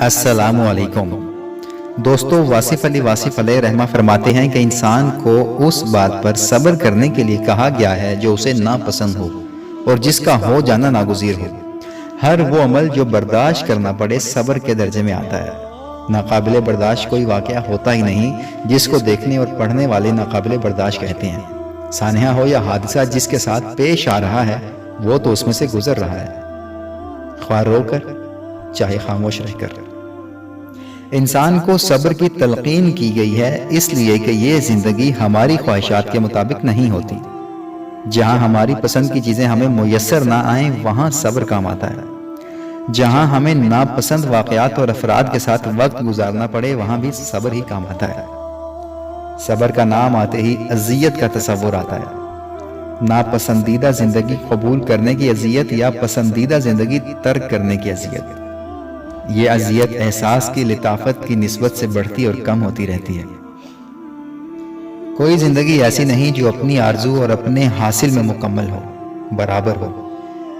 السلام علیکم دوستو، واصف علیہ رحمہ فرماتے ہیں کہ انسان کو اس بات پر صبر کرنے کے لیے کہا گیا ہے جو اسے ناپسند ہو اور جس کا ہو جانا ناگزیر ہو۔ ہر وہ عمل جو برداشت کرنا پڑے صبر کے درجے میں آتا ہے۔ ناقابل برداشت کوئی واقعہ ہوتا ہی نہیں جس کو دیکھنے اور پڑھنے والے ناقابل برداشت کہتے ہیں۔ سانحہ ہو یا حادثہ جس کے ساتھ پیش آ رہا ہے وہ تو اس میں سے گزر رہا ہے، خواہ رو کر چاہے خاموش رہ کر۔ انسان کو صبر کی تلقین کی گئی ہے اس لیے کہ یہ زندگی ہماری خواہشات کے مطابق نہیں ہوتی۔ جہاں ہماری پسند کی چیزیں ہمیں میسر نہ آئیں وہاں صبر کام آتا ہے۔ جہاں ہمیں ناپسند واقعات اور افراد کے ساتھ وقت گزارنا پڑے وہاں بھی صبر ہی کام آتا ہے۔ صبر کا نام آتے ہی اذیت کا تصور آتا ہے۔ ناپسندیدہ زندگی قبول کرنے کی اذیت یا پسندیدہ زندگی ترک کرنے کی اذیت۔ یہ اذیت احساس کی لطافت کی نسبت سے بڑھتی اور کم ہوتی رہتی ہے۔ کوئی زندگی ایسی نہیں جو اپنی آرزو اور اپنے حاصل میں مکمل ہو، برابر ہو۔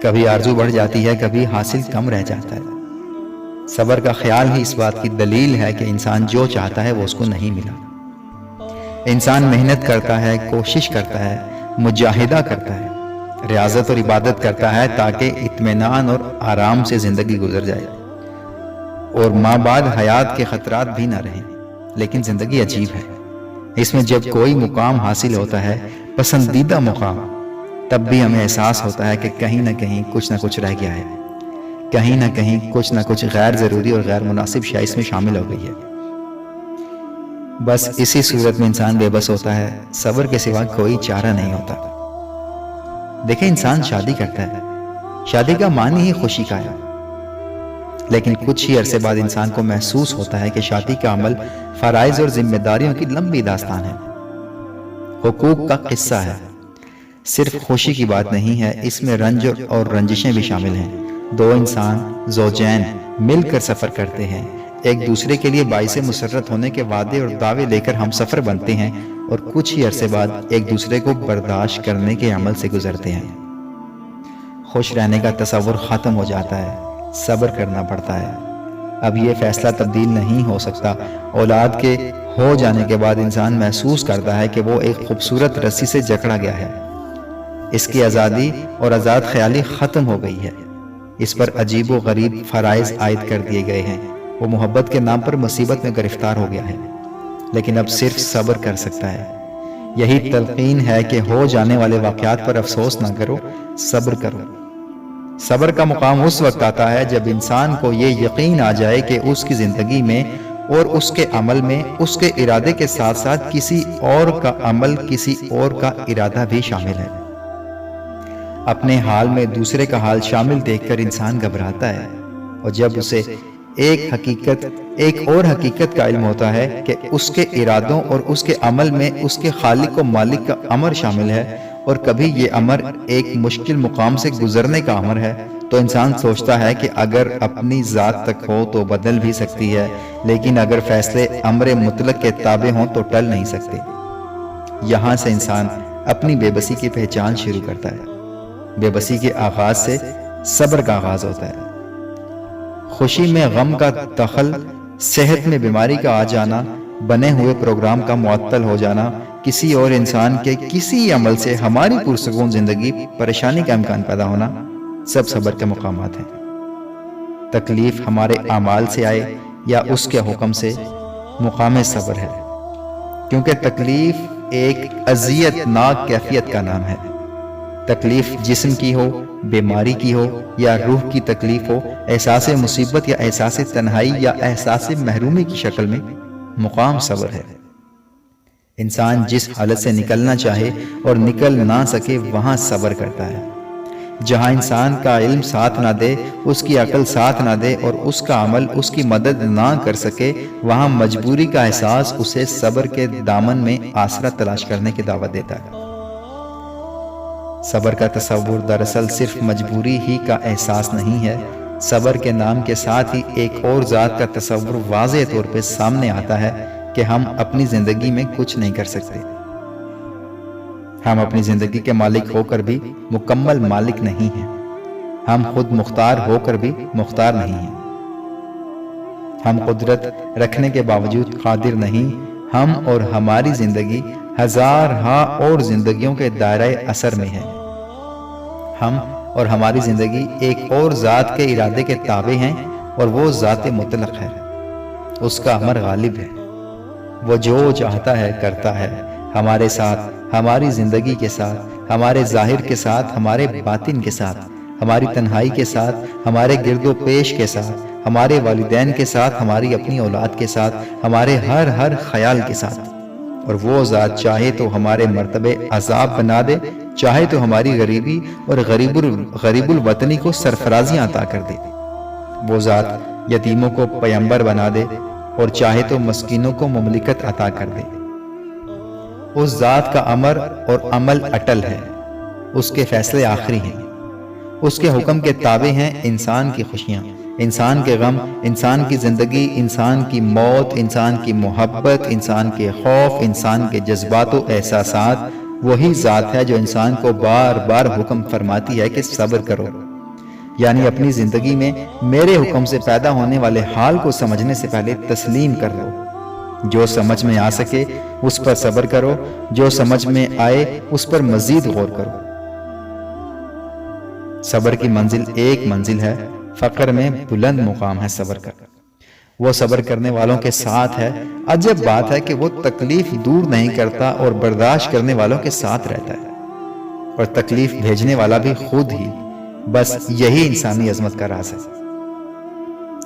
کبھی آرزو بڑھ جاتی ہے، کبھی حاصل کم رہ جاتا ہے۔ صبر کا خیال ہی اس بات کی دلیل ہے کہ انسان جو چاہتا ہے وہ اس کو نہیں ملا۔ انسان محنت کرتا ہے، کوشش کرتا ہے، مجاہدہ کرتا ہے، ریاضت اور عبادت کرتا ہے تاکہ اطمینان اور آرام سے زندگی گزر جائے اور ماں بعد حیات کے خطرات بھی نہ رہیں۔ لیکن زندگی عجیب ہے، اس میں جب کوئی مقام حاصل ہوتا ہے، پسندیدہ مقام، تب بھی ہمیں احساس ہوتا ہے کہ کہیں نہ کہیں کچھ نہ کچھ رہ گیا ہے، کہیں نہ کہیں کچھ نہ کچھ غیر ضروری اور غیر مناسب شے اس میں شامل ہو گئی ہے۔ بس اسی صورت میں انسان بے بس ہوتا ہے، صبر کے سوا کوئی چارہ نہیں ہوتا۔ دیکھیں، انسان شادی کرتا ہے، شادی کا معنی ہی خوشی کا ہے، لیکن کچھ ہی عرصے بعد انسان کو محسوس ہوتا ہے کہ شادی کا عمل فرائض اور ذمہ داریوں کی لمبی داستان ہے، حقوق کا قصہ ہے۔ صرف خوشی کی بات نہیں ہے، اس میں رنج اور رنجشیں بھی شامل ہیں۔ دو انسان، زوجین، مل کر سفر کرتے ہیں، ایک دوسرے کے لیے باعث مسرت ہونے کے وعدے اور دعوے لے کر ہم سفر بنتے ہیں اور کچھ ہی عرصے بعد ایک دوسرے کو برداشت کرنے کے عمل سے گزرتے ہیں۔ خوش رہنے کا تصور ختم ہو جاتا ہے، صبر کرنا پڑتا ہے۔ اب یہ فیصلہ تبدیل نہیں ہو سکتا۔ اولاد کے ہو جانے کے بعد انسان محسوس کرتا ہے کہ وہ ایک خوبصورت رسی سے جکڑا گیا ہے، اس کی آزادی اور آزاد خیالی ختم ہو گئی ہے، اس پر عجیب و غریب فرائض عائد کر دیے گئے ہیں، وہ محبت کے نام پر مصیبت میں گرفتار ہو گیا ہے، لیکن اب صرف صبر کر سکتا ہے۔ یہی تلقین ہے کہ ہو جانے والے واقعات پر افسوس نہ کرو، صبر کرو۔ صبر کا مقام اس وقت آتا ہے جب انسان کو یہ یقین آ جائے کہ اس کی زندگی میں اور اس کے عمل میں اس کے ارادے کے ساتھ ساتھ کسی اور کا عمل، کسی اور کا ارادہ بھی شامل ہے۔ اپنے حال میں دوسرے کا حال شامل دیکھ کر انسان گھبراتا ہے، اور جب اسے ایک اور حقیقت کا علم ہوتا ہے کہ اس کے ارادوں اور اس کے عمل میں اس کے خالق و مالک کا امر شامل ہے، اور کبھی یہ امر ایک مشکل مقام سے گزرنے کا امر ہے، تو انسان سوچتا ہے کہ اگر اپنی ذات تک ہو تو بدل بھی سکتی ہے، لیکن اگر فیصلے امر مطلق کے تابع ہوں تو ٹل نہیں سکتے۔ یہاں سے انسان اپنی بے بسی کی پہچان شروع کرتا ہے۔ بے بسی کے آغاز سے صبر کا آغاز ہوتا ہے۔ خوشی میں غم کا دخل، صحت میں بیماری کا آ جانا، بنے ہوئے پروگرام کا معطل ہو جانا، کسی اور انسان کے کسی عمل سے ہماری پرسکون زندگی پریشانی کا امکان پیدا ہونا، سب صبر کے مقامات ہیں۔ تکلیف ہمارے اعمال سے آئے یا اس کے حکم سے، مقام صبر ہے، کیونکہ تکلیف ایک اذیت ناک کیفیت کا نام ہے۔ تکلیف جسم کی ہو، بیماری کی ہو یا روح کی تکلیف ہو، احساس مصیبت یا احساس تنہائی یا احساس محرومی کی شکل میں، مقام صبر ہے۔ انسان جس حالت سے نکلنا چاہے اور نکل نہ سکے وہاں صبر کرتا ہے۔ جہاں انسان کا علم ساتھ نہ دے، اس کی عقل ساتھ نہ دے اور اس کا عمل اس کی مدد نہ کر سکے، وہاں مجبوری کا احساس اسے صبر کے دامن میں آسرا تلاش کرنے کی دعوت دیتا ہے۔ صبر کا تصور دراصل صرف مجبوری ہی کا احساس نہیں ہے، صبر کے نام کے ساتھ ہی ایک اور ذات کا تصور واضح طور پہ سامنے آتا ہے کہ ہم اپنی زندگی میں کچھ نہیں کر سکتے۔ ہم اپنی زندگی کے مالک ہو کر بھی مکمل مالک نہیں ہیں، ہم خود مختار ہو کر بھی مختار نہیں ہیں۔ ہم قدرت رکھنے کے باوجود قادر نہیں، ہم اور ہماری زندگی ہزارہا اور زندگیوں کے دائرہ اثر میں ہے۔ ہم اور ہماری زندگی ایک اور ذات کے ارادے کے تابع ہیں، اور وہ ذات مطلق ہے، اس کا امر غالب ہے، وہ جو چاہتا ہے کرتا ہے، ہمارے ساتھ، ہماری زندگی کے ساتھ، ہمارے ظاہر کے ساتھ، ہمارے باطن کے ساتھ، ہماری تنہائی کے ساتھ، ہمارے گرد و پیش کے ساتھ، ہمارے والدین کے ساتھ، ہماری اپنی اولاد کے ساتھ، ہمارے ہر خیال کے ساتھ۔ اور وہ ذات چاہے تو ہمارے مرتبے عذاب بنا دے، چاہے تو ہماری غریبی اور غریب الوطنی کو سرفرازیاں عطا کر دے۔ وہ ذات یتیموں کو پیمبر بنا دے، اور چاہے تو مسکینوں کو مملکت عطا کر دے۔ اس ذات کا امر اور عمل اٹل ہے، اس کے فیصلے آخری ہیں، اس کے حکم کے تابع ہیں انسان کی خوشیاں، انسان کے غم، انسان کی زندگی، انسان کی موت، انسان کی محبت، انسان کے خوف، انسان کے جذبات و احساسات۔ وہی ذات ہے جو انسان کو بار بار حکم فرماتی ہے کہ صبر کرو، یعنی اپنی زندگی میں میرے حکم سے پیدا ہونے والے حال کو سمجھنے سے پہلے تسلیم کر لو۔ جو سمجھ میں آ سکے اس پر صبر کرو، جو سمجھ میں آئے اس پر مزید غور کرو۔ صبر کی منزل ایک منزل ہے، فقر میں بلند مقام ہے صبر کا۔ وہ صبر کرنے والوں کے ساتھ ہے۔ عجب بات ہے کہ وہ تکلیف دور نہیں کرتا اور برداشت کرنے والوں کے ساتھ رہتا ہے، اور تکلیف بھیجنے والا بھی خود ہی۔ بس یہی انسانی عظمت کا راز ہے،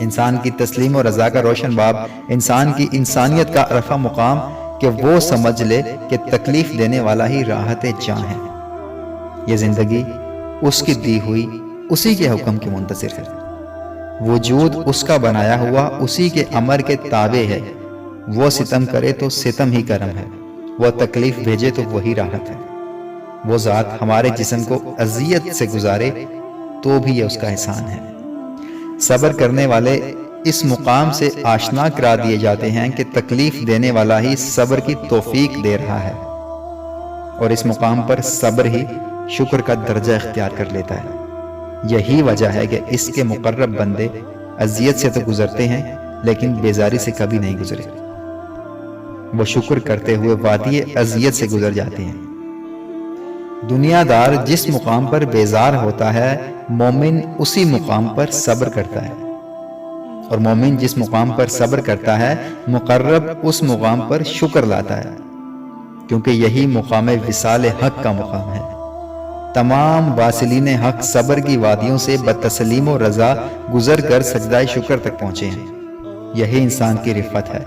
انسان کی تسلیم و رضا کا روشن باب، انسان کی انسانیت کا عرفہ مقام، کہ وہ سمجھ لے کہ تکلیف دینے والا ہی راحت جاں ہے۔ یہ زندگی اس کی دی ہوئی، اسی کے حکم کی منتظر ہے، وجود اس کا بنایا ہوا، اسی کے امر کے تابع ہے۔ وہ ستم کرے تو ستم ہی کرم ہے، وہ تکلیف بھیجے تو وہی راحت ہے۔ وہ ذات ہمارے جسم کو اذیت سے گزارے تو بھی یہ اس کا احسان ہے۔ صبر کرنے والے اس مقام سے آشنا کرا دیے جاتے ہیں کہ تکلیف دینے والا ہی صبر کی توفیق دے رہا ہے، اور اس مقام پر صبر ہی شکر کا درجہ اختیار کر لیتا ہے۔ یہی وجہ ہے کہ اس کے مقرب بندے اذیت سے تو گزرتے ہیں، لیکن بیزاری سے کبھی نہیں گزرے۔ وہ شکر کرتے ہوئے وادی اذیت سے گزر جاتے ہیں۔ دنیا دار جس مقام پر بیزار ہوتا ہے، مومن اسی مقام پر صبر کرتا ہے، اور مومن جس مقام پر صبر کرتا ہے، مقرب اس مقام پر شکر لاتا ہے، کیونکہ یہی مقام وصال حق کا مقام ہے۔ تمام واصلین حق صبر کی وادیوں سے بتسلیم و رضا گزر کر سجدہ شکر تک پہنچے ہیں۔ یہی انسان کی رفت ہے،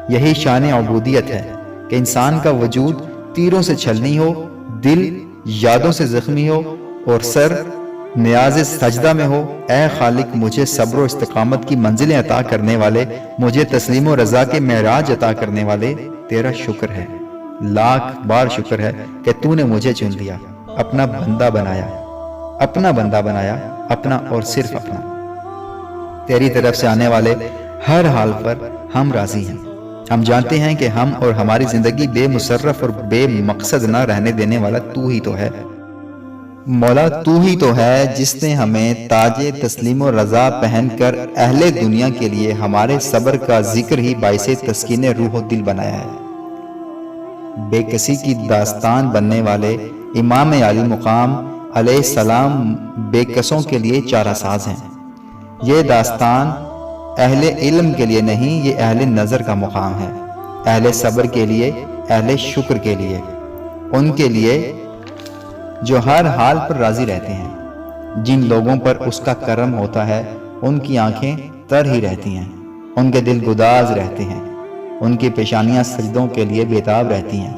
یہی شان عبودیت ہے کہ انسان کا وجود تیروں سے چھلنی ہو، دل یادوں سے زخمی ہو، اور سر نیاز سجدہ میں ہو۔ اے خالق، مجھے صبر و استقامت کی منزلیں عطا کرنے والے، مجھے تسلیم و رضا کے معراج عطا کرنے والے، تیرا شکر ہے، لاکھ بار شکر ہے کہ تو نے مجھے چن لیا، اپنا بندہ بنایا، اپنا اور صرف اپنا۔ تیری طرف سے آنے والے ہر حال پر ہم راضی ہیں۔ ہم جانتے ہیں کہ ہم اور ہماری زندگی بے مصرف اور بے مقصد نہ رہنے دینے والا تو ہی تو ہے۔ مولا تو ہی تو ہے جس نے ہمیں تاج تسلیم و رضا پہن کر اہل دنیا کے لیے ہمارے صبر کا ذکر ہی باعث تسکین روح و دل بنایا ہے۔ بے کسی کی داستان بننے والے امام علی مقام علیہ السلام بے کسوں کے لیے چارہ ساز ہیں۔ یہ داستان اہل علم کے لیے نہیں، یہ اہل نظر کا مقام ہے، اہل صبر کے لیے، اہل شکر کے لیے، ان کے لیے جو ہر حال پر راضی رہتے ہیں۔ جن لوگوں پر اس کا کرم ہوتا ہے، ان کی آنکھیں تر ہی رہتی ہیں، ان کے دل گداز رہتے ہیں، ان کی پیشانیاں سجدوں کے لیے بیتاب رہتی ہیں،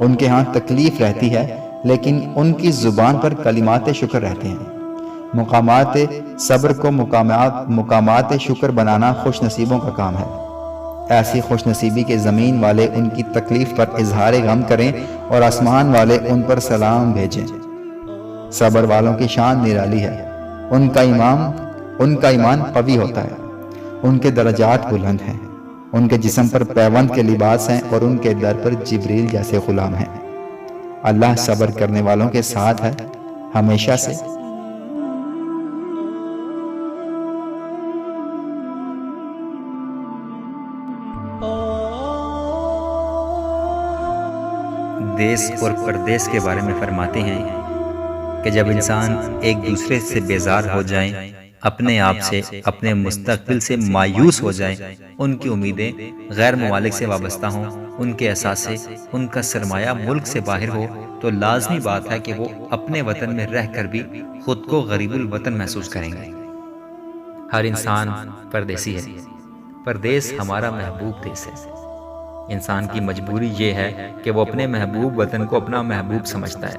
ان کے ہاں تکلیف رہتی ہے، لیکن ان کی زبان پر کلمات شکر رہتے ہیں۔ مقامات صبر کو مقامات شکر بنانا خوش نصیبوں کا کام ہے۔ ایسی خوش نصیبی کے زمین والے ان کی تکلیف پر اظہار غم کریں، اور آسمان والے ان پر سلام بھیجیں۔ صبر والوں کی شان نرالی ہے، ان کا ایمان قوی ہوتا ہے، ان کے درجات بلند ہیں، ان کے جسم پر پیوند کے لباس ہیں، اور ان کے در پر جبریل جیسے غلام ہیں۔ اللہ صبر کرنے والوں کے ساتھ ہے ہمیشہ سے۔ دیس اور پردیس کے بارے میں فرماتے ہیں کہ جب انسان ایک دوسرے سے بیزار ہو جائیں، اپنے آپ سے، اپنے مستقبل سے مایوس ہو جائیں، ان کی امیدیں غیر ممالک سے وابستہ ہوں، ان کے اثاثے، ان کا سرمایہ ملک سے باہر ہو، تو لازمی بات ہے کہ وہ اپنے وطن میں رہ کر بھی خود کو غریب الوطن محسوس کریں گے۔ ہر انسان پردیسی ہے۔ پردیس ہمارا محبوب دیس ہے۔ انسان کی مجبوری یہ ہے کہ وہ اپنے محبوب وطن کو اپنا محبوب سمجھتا ہے۔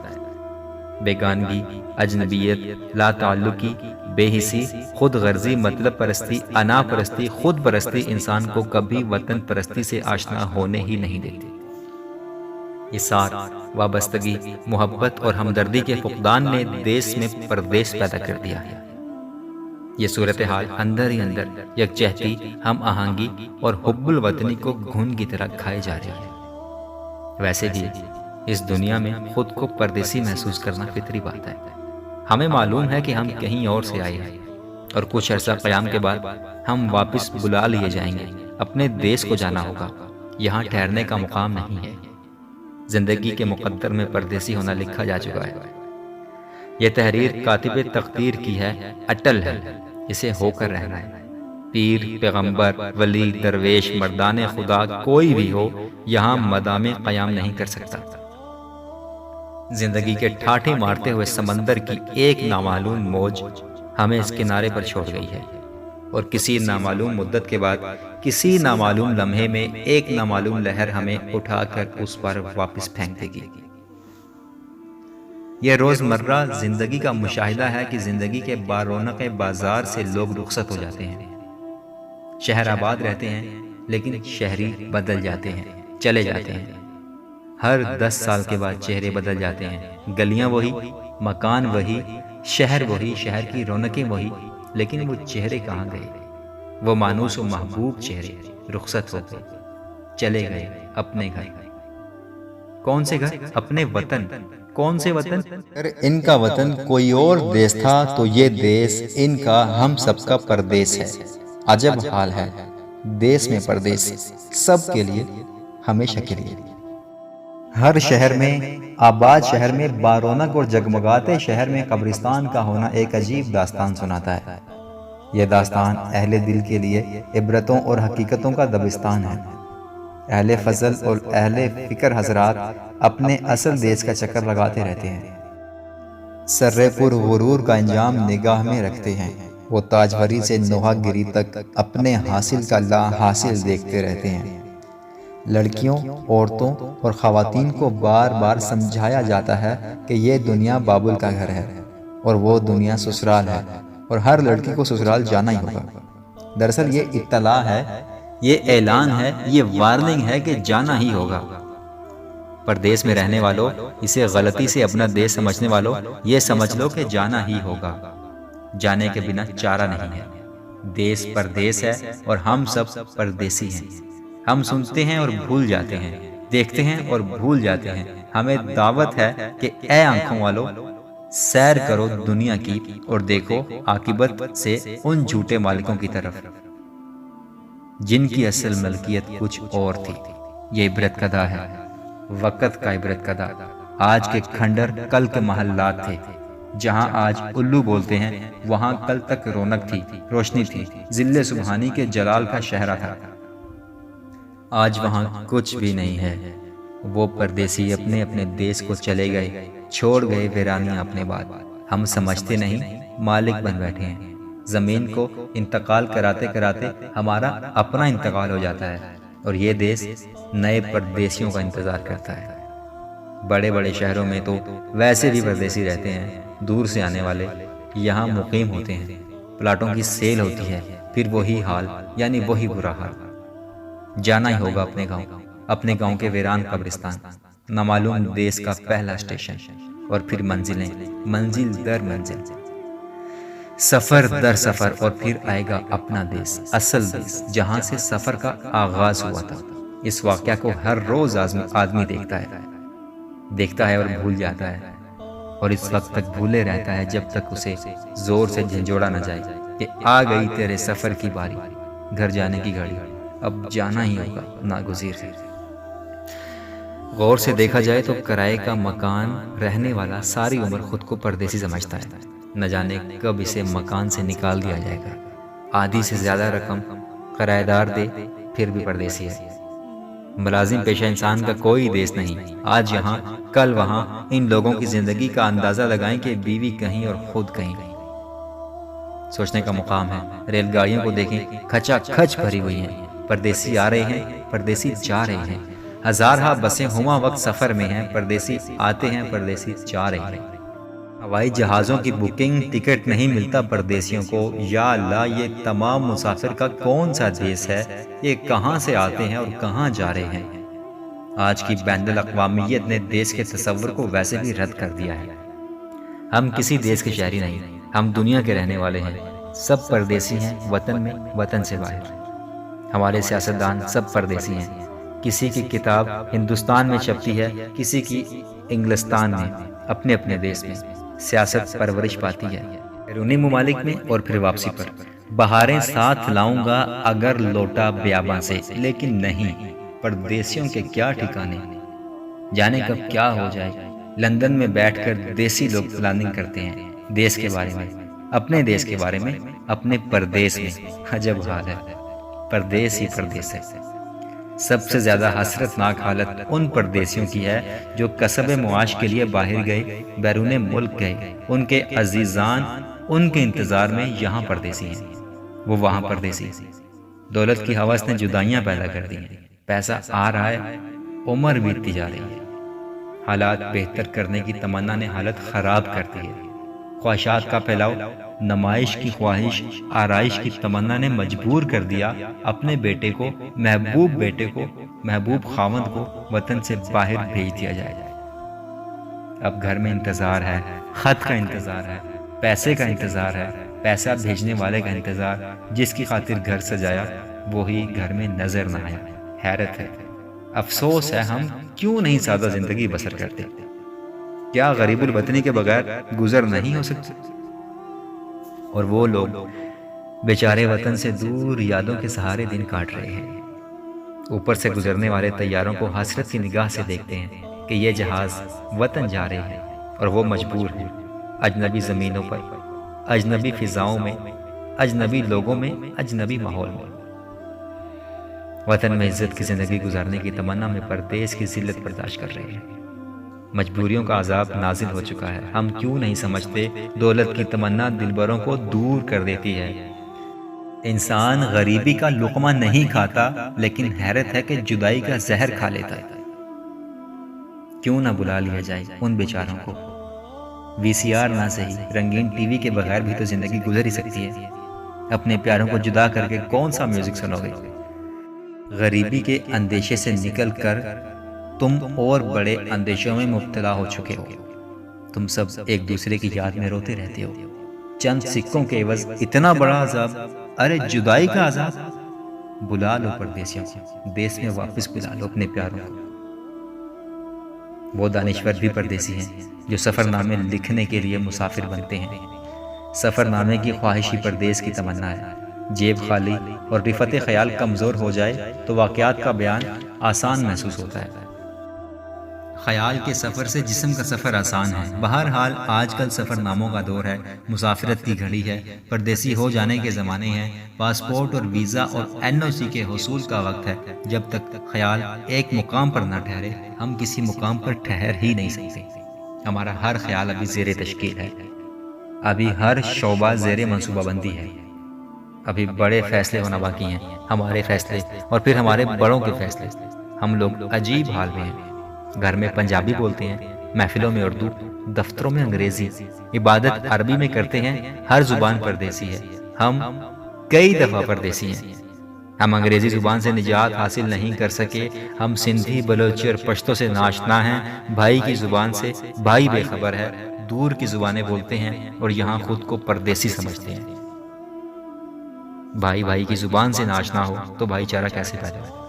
بیگانگی، اجنبیت، لا تعلقی، بے حسی، خود غرضی، مطلب پرستی، انا پرستی، خود پرستی انسان کو کبھی وطن پرستی سے آشنا ہونے ہی نہیں دیتی۔ یہ ساتھ وابستگی، محبت اور ہمدردی کے فقدان نے دیس میں پردیس پیدا کر دیا ہے۔ یہ صورتحال اندر ہی اندر یکجہتی، ہم آہنگی اور حب الوطنی کو گھن کی طرح کھائے جا رہی ہے۔ ویسے بھی اس دنیا میں خود کو پردیسی محسوس کرنا فطری بات ہے۔ ہمیں معلوم ہے کہ ہم کہیں اور سے آئے ہیں اور کچھ عرصہ قیام کے بعد ہم واپس بلا لیے جائیں گے۔ اپنے دیس کو جانا ہوگا، یہاں ٹھہرنے کا مقام نہیں ہے۔ زندگی کے مقدر میں پردیسی ہونا لکھا جا چکا ہے۔ یہ تحریر کاتب تقدیر کی ہے، اٹل ہے، اسے ہو کر رہنا ہے۔ پیر، پیغمبر، ولی، درویش، مردان خدا کوئی بھی ہو، یہاں مدام قیام نہیں کر سکتا۔ زندگی کے ٹھاٹھے مارتے ہوئے سمندر کی ایک نامعلوم موج ہمیں اس کنارے پر چھوڑ گئی ہے، اور کسی نامعلوم مدت کے بعد کسی نامعلوم لمحے میں ایک نامعلوم لہر ہمیں اٹھا کر اس پر واپس پھینک دے گی۔ یہ روزمرہ زندگی کا مشاہدہ ہے کہ زندگی کے بارونق بازار سے لوگ رخصت ہو جاتے ہیں۔ شہر آباد رہتے ہیں، لیکن شہری بدل جاتے ہیں، چلے جاتے ہیں۔ ہر 10 سال کے بعد چہرے بدل جاتے ہیں۔ گلیاں وہی، مکان وہی، شہر وہی، شہر کی رونقیں وہی، لیکن وہ چہرے کہاں گئے؟ وہ مانوس و محبوب چہرے رخصت ہو گئے، چلے گئے اپنے گھر۔ کون سے گھر؟ اپنے وطن۔ کون سے وطن؟ اگر ان کا وطن کوئی اور دیس تھا تو یہ دیس ان کا ہم سب کا پردیس ہے۔ عجب حال ہے دیس میں پردیس، سب کے لیے ہمیشہ کے لیے۔ ہر شہر میں، آباد شہر میں، بارونق اور جگمگاتے شہر میں قبرستان کا ہونا ایک عجیب داستان سناتا ہے۔ یہ داستان اہل دل کے لیے عبرتوں اور حقیقتوں کا دبستان ہے۔ اہل فضل اور اہل فکر حضرات اپنے اصل دیس کا چکر لگاتے رہتے ہیں۔ سر پر غرور کا انجام نگاہ میں رکھتے ہیں۔ وہ تاجوری سے نوحہ گری تک اپنے حاصل کا لا حاصل دیکھتے رہتے ہیں۔ لڑکیوں، عورتوں اور خواتین کو بار بار سمجھایا جاتا ہے کہ یہ دنیا بابل کا گھر ہے اور وہ دنیا سسرال ہے، اور ہر لڑکی کو سسرال جانا ہی ہوگا۔ دراصل یہ اطلاع ہے، یہ اعلان ہے، یہ وارننگ ہے کہ جانا ہی ہوگا۔ پردیس میں رہنے والوں، اسے غلطی سے اپنا دیس سمجھنے والوں، یہ سمجھ لو کہ جانا ہی ہوگا۔ جانے کے بنا چارہ نہیں ہے۔ دیس پردیس ہے اور ہم سب پردیسی ہیں۔ ہم سنتے ہیں اور بھول جاتے ہیں، دیکھتے ہیں اور بھول جاتے ہیں۔ ہمیں دعوت ہے کہ اے آنکھوں والو، سیر کرو دنیا کی اور دیکھو عاقبت سے ان جھوٹے مالکوں کی طرف جن کی اصل ملکیت کچھ اور تھی۔ یہ عبرت کدہ ہے، وقت کا عبرت کدہ۔ آج کے کھنڈر کل کے محلات تھے۔ جہاں آج الو بولتے ہیں، وہاں کل تک رونق تھی، روشنی تھی، ذل سبحانی کے جلال کا شہرہ تھا۔ آج وہاں کچھ بھی نہیں ہے۔ وہ پردیسی اپنے اپنے دیس کو چلے گئے، چھوڑ گئے ویرانیاں اپنے بعد۔ ہم سمجھتے نہیں، مالک بن بیٹھے ہیں۔ زمین کو انتقال کراتے کراتے ہمارا اپنا انتقال ہو جاتا ہے، اور یہ دیس نئے پردیسیوں کا انتظار کرتا ہے۔ بڑے بڑے شہروں میں تو ویسے بھی پردیسی رہتے ہیں، دور سے آنے والے یہاں مقیم ہوتے ہیں۔ پلاٹوں کی سیل ہوتی ہے، پھر وہی حال، یعنی وہی برا حال۔ جانا ہی ہوگا اپنے گاؤں، اپنے گاؤں کے ویران قبرستان، نامعلوم دیس کا پہلا اسٹیشن، اور پھر منزلیں، منزل در منزل، سفر در سفر، اور پھر آئے گا اپنا دیس، اصل دیس، جہاں سے سفر کا آغاز ہوا تھا۔ اس واقعہ کو ہر روز آدمی دیکھتا ہے اور بھول جاتا ہے، اور اس وقت تک بھولے رہتا ہے جب تک اسے زور سے جھنجھوڑا نہ جائے کہ آ گئی تیرے سفر کی باری، گھر جانے کی گھڑی، اب جانا ہی ہوگا ناگزیر ہے۔ غور سے دیکھا جائے تو کرائے کا مکان رہنے والا ساری عمر خود کو پردیسی سمجھتا ہے، نہ جانے کب اسے مکان سے نکال دیا جائے گا۔ آدھی سے زیادہ رقم کرایہ دار دے پھر بھی پردیسی ہے۔ ملازم پیشہ انسان کا کوئی دیس نہیں، آج یہاں کل وہاں۔ ان لوگوں کی زندگی کا اندازہ لگائیں کہ بیوی کہیں اور خود کہیں۔ سوچنے کا مقام ہے۔ ریل گاڑیوں کو دیکھیں، کھچا کھچ بھری ہوئی ہیں، پردیسی آ رہے ہیں، پردیسی جا رہے ہیں۔ ہزارہ بسیں ہما وقت سفر میں ہیں، پردیسی آتے ہیں، پردیسی جا رہے ہیں۔ ہوائی جہازوں کی بکنگ ٹکٹ نہیں ملتا پردیسیوں کو۔ یا اللہ، یہ تمام مسافر کا کون سا دیس ہے؟ یہ کہاں سے آتے ہیں اور کہاں جا رہے ہیں؟ آج کی بین الاقوامیت نے دیس کے تصور کو ویسے بھی رد کر دیا ہے۔ ہم کسی دیس کے شہری نہیں، ہم دنیا کے رہنے والے ہیں۔ سب پردیسی ہیں، وطن میں، وطن سے باہر۔ ہمارے سیاستدان سب پردیسی ہیں۔ کسی کی کتاب ہندوستان میں چھپتی ہے، کسی کی انگلستان میں، اپنے اپنے دیس میں۔ سیاست پرورش پاتی ہے بیرونی ممالک میں اور پھر واپسی پر۔ بہاریں ساتھ لاؤں گا اگر لوٹا بیاباں سے، لیکن نہیں، پردیسیوں کے کیا ٹھکانے، جانے کب کیا ہو جائے۔ لندن میں بیٹھ کر دیسی لوگ پلاننگ کرتے ہیں دیس کے بارے میں، اپنے دیس کے بارے میں، اپنے پردیس میں۔ عجب حال ہے، پردیس ہی پردیس ہے۔ سب سے زیادہ حسرت ناک حالت ان پردیسیوں کی ہے جو کسب معاش کے لیے باہر گئے، بیرون ملک گئے۔ ان کے عزیزان ان کے انتظار میں یہاں پردیسی ہیں، وہ وہاں پردیسی۔ دولت کی ہوس نے جدائیاں پیدا کر دی ہیں، پیسہ آ رہا ہے، عمر بیتتی جا رہی ہے۔ حالات بہتر کرنے کی تمنا نے حالت خراب کر دی ہے۔ خواہشات کا پھیلاؤ، نمائش کی خواہش، آرائش کی تمنا نے مجبور کر دیا اپنے بیٹے کو، محبوب خاوند کو وطن سے باہر بھیج دیا جائے۔ اب گھر میں انتظار ہے، خط کا انتظار ہے، پیسے کا انتظار ہے، پیسہ بھیجنے والے کا انتظار۔ جس کی خاطر گھر سجایا وہی گھر میں نظر نہ آیا۔ حیرت ہے، افسوس ہے، ہم کیوں نہیں سادہ زندگی بسر کرتے؟ کیا غریب الوطنی کے بغیر گزر نہیں ہو سکتی؟ اور وہ لوگ بیچارے وطن سے دور یادوں کے سہارے دن کاٹ رہے ہیں۔ اوپر سے گزرنے والے طیاروں کو حسرت کی نگاہ سے دیکھتے ہیں کہ یہ جہاز وطن جا رہے ہیں، اور وہ مجبور ہیں، اجنبی زمینوں پر، اجنبی فضاؤں میں، اجنبی لوگوں میں، اجنبی ماحول میں۔ وطن میں عزت کی زندگی گزارنے کی تمنا میں پردیس کی ذلت برداشت کر رہے ہیں۔ مجبوریوں کا عذاب نازل ہو چکا ہے۔ ہم کیوں نہیں سمجھتے دولت کی تمنا دلبروں کو دور کر دیتی ہے۔ انسان غریبی کا لقمہ نہیں کھاتا، لیکن حیرت ہے کہ جدائی کا زہر کھا لیتا ہے۔ کیوں نہ بلا لیا جائے ان بیچاروں کو؟ وی سی آر نہ صحیح، رنگین ٹی وی کے بغیر بھی تو زندگی گزر ہی سکتی ہے۔ اپنے پیاروں کو جدا کر کے کون سا میوزک سنو گے؟ غریبی کے اندیشے سے نکل کر تم اور بڑے اندیشوں میں مبتلا ہو چکے ہو۔ تم سب ایک دوسرے کی یاد میں روتے رہتے ہو۔ چند سکوں کے عوض اتنا بڑا عذاب، ارے جدائی کا عذاب۔ بلا لو پردیسیوں کو، دیس میں واپس بلا لو اپنے پیاروں کو۔ وہ دانشور بھی پردیسی ہیں جو سفر نامے لکھنے کے لیے مسافر بنتے ہیں۔ سفر نامے کی خواہش ہی پردیس کی تمنا ہے۔ جیب خالی اور رفت خیال کمزور ہو جائے تو واقعات کا بیان آسان محسوس ہوتا ہے۔ خیال کے سفر سے جسم کا سفر آسان ہے۔ بہرحال آج کل سفر ناموں کا دور ہے، مسافرت کی گھڑی ہے، پردیسی ہو جانے کے زمانے ہیں۔ پاسپورٹ اور ویزا اور این او سی کے حصول کا وقت ہے۔ جب تک خیال ایک مقام پر نہ ٹھہرے، ہم کسی مقام پر ٹھہر ہی نہیں سکتے۔ ہمارا ہر خیال ابھی زیر تشکیل ہے، ابھی ہر شعبہ زیر منصوبہ بندی ہے۔ ابھی بڑے فیصلے ہونا باقی ہیں، ہمارے فیصلے اور پھر ہمارے بڑوں کے فیصلے۔ ہم لوگ عجیب حال میں ہیں۔ گھر میں پنجابی بولتے ہیں، محفلوں میں اردو، دفتروں میں انگریزی، عبادت عربی میں کرتے ہیں، ہر زبان پردیسی ہے۔ ہم کئی دفعہ پردیسی ہیں۔ ہم انگریزی زبان سے نجات حاصل نہیں کر سکے، ہم سندھی، بلوچی اور پشتو سے ناشنا ہیں۔ بھائی کی زبان سے بھائی بے خبر ہے، دور کی زبانیں بولتے ہیں اور یہاں خود کو پردیسی سمجھتے ہیں۔ بھائی کی زبان سے ناشنا ہو تو بھائی چارہ کیسے پیدا ہو؟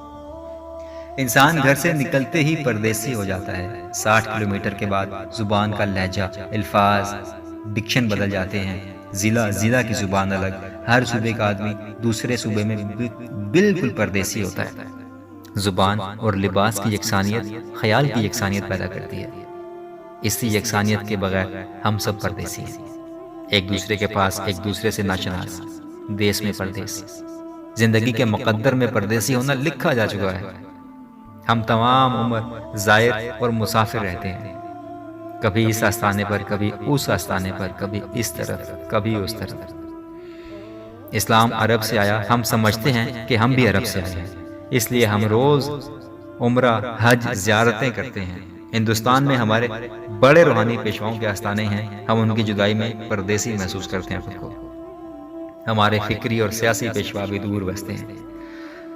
انسان گھر سے نکلتے ہی پردیسی ہو جاتا ہے۔ 60 کلومیٹر کے بعد زبان کا لہجہ، الفاظ، ڈکشن بدل جاتے ہیں۔ ضلع کی زبان الگ، ہر صوبے کا آدمی دوسرے صوبے میں بالکل پردیسی ہوتا ہے۔ زبان اور لباس کی یکسانیت خیال کی یکسانیت پیدا کرتی ہے۔ اسی یکسانیت کے بغیر ہم سب پردیسی ہیں، ایک دوسرے کے پاس، ایک دوسرے سے ناشناس، دیس میں پردیس۔ زندگی کے مقدر میں پردیسی ہونا لکھا جا چکا ہے۔ ہم تمام عمر زائر اور مسافر رہتے ہیں، کبھی اس آستانے پر، کبھی اس آستانے پر، کبھی اس طرف، کبھی اس طرف۔ اسلام عرب سے آیا، ہم سمجھتے ہیں کہ ہم بھی عرب سے آئے ہیں، اس لیے ہم روز عمرہ، حج، زیارتیں کرتے ہیں۔ ہندوستان میں ہمارے بڑے روحانی پیشواؤں کے آستانے ہیں، ہم ان کی جدائی میں پردیسی محسوس کرتے ہیں خود کو۔ ہمارے فکری اور سیاسی پیشوا بھی دور بستے ہیں،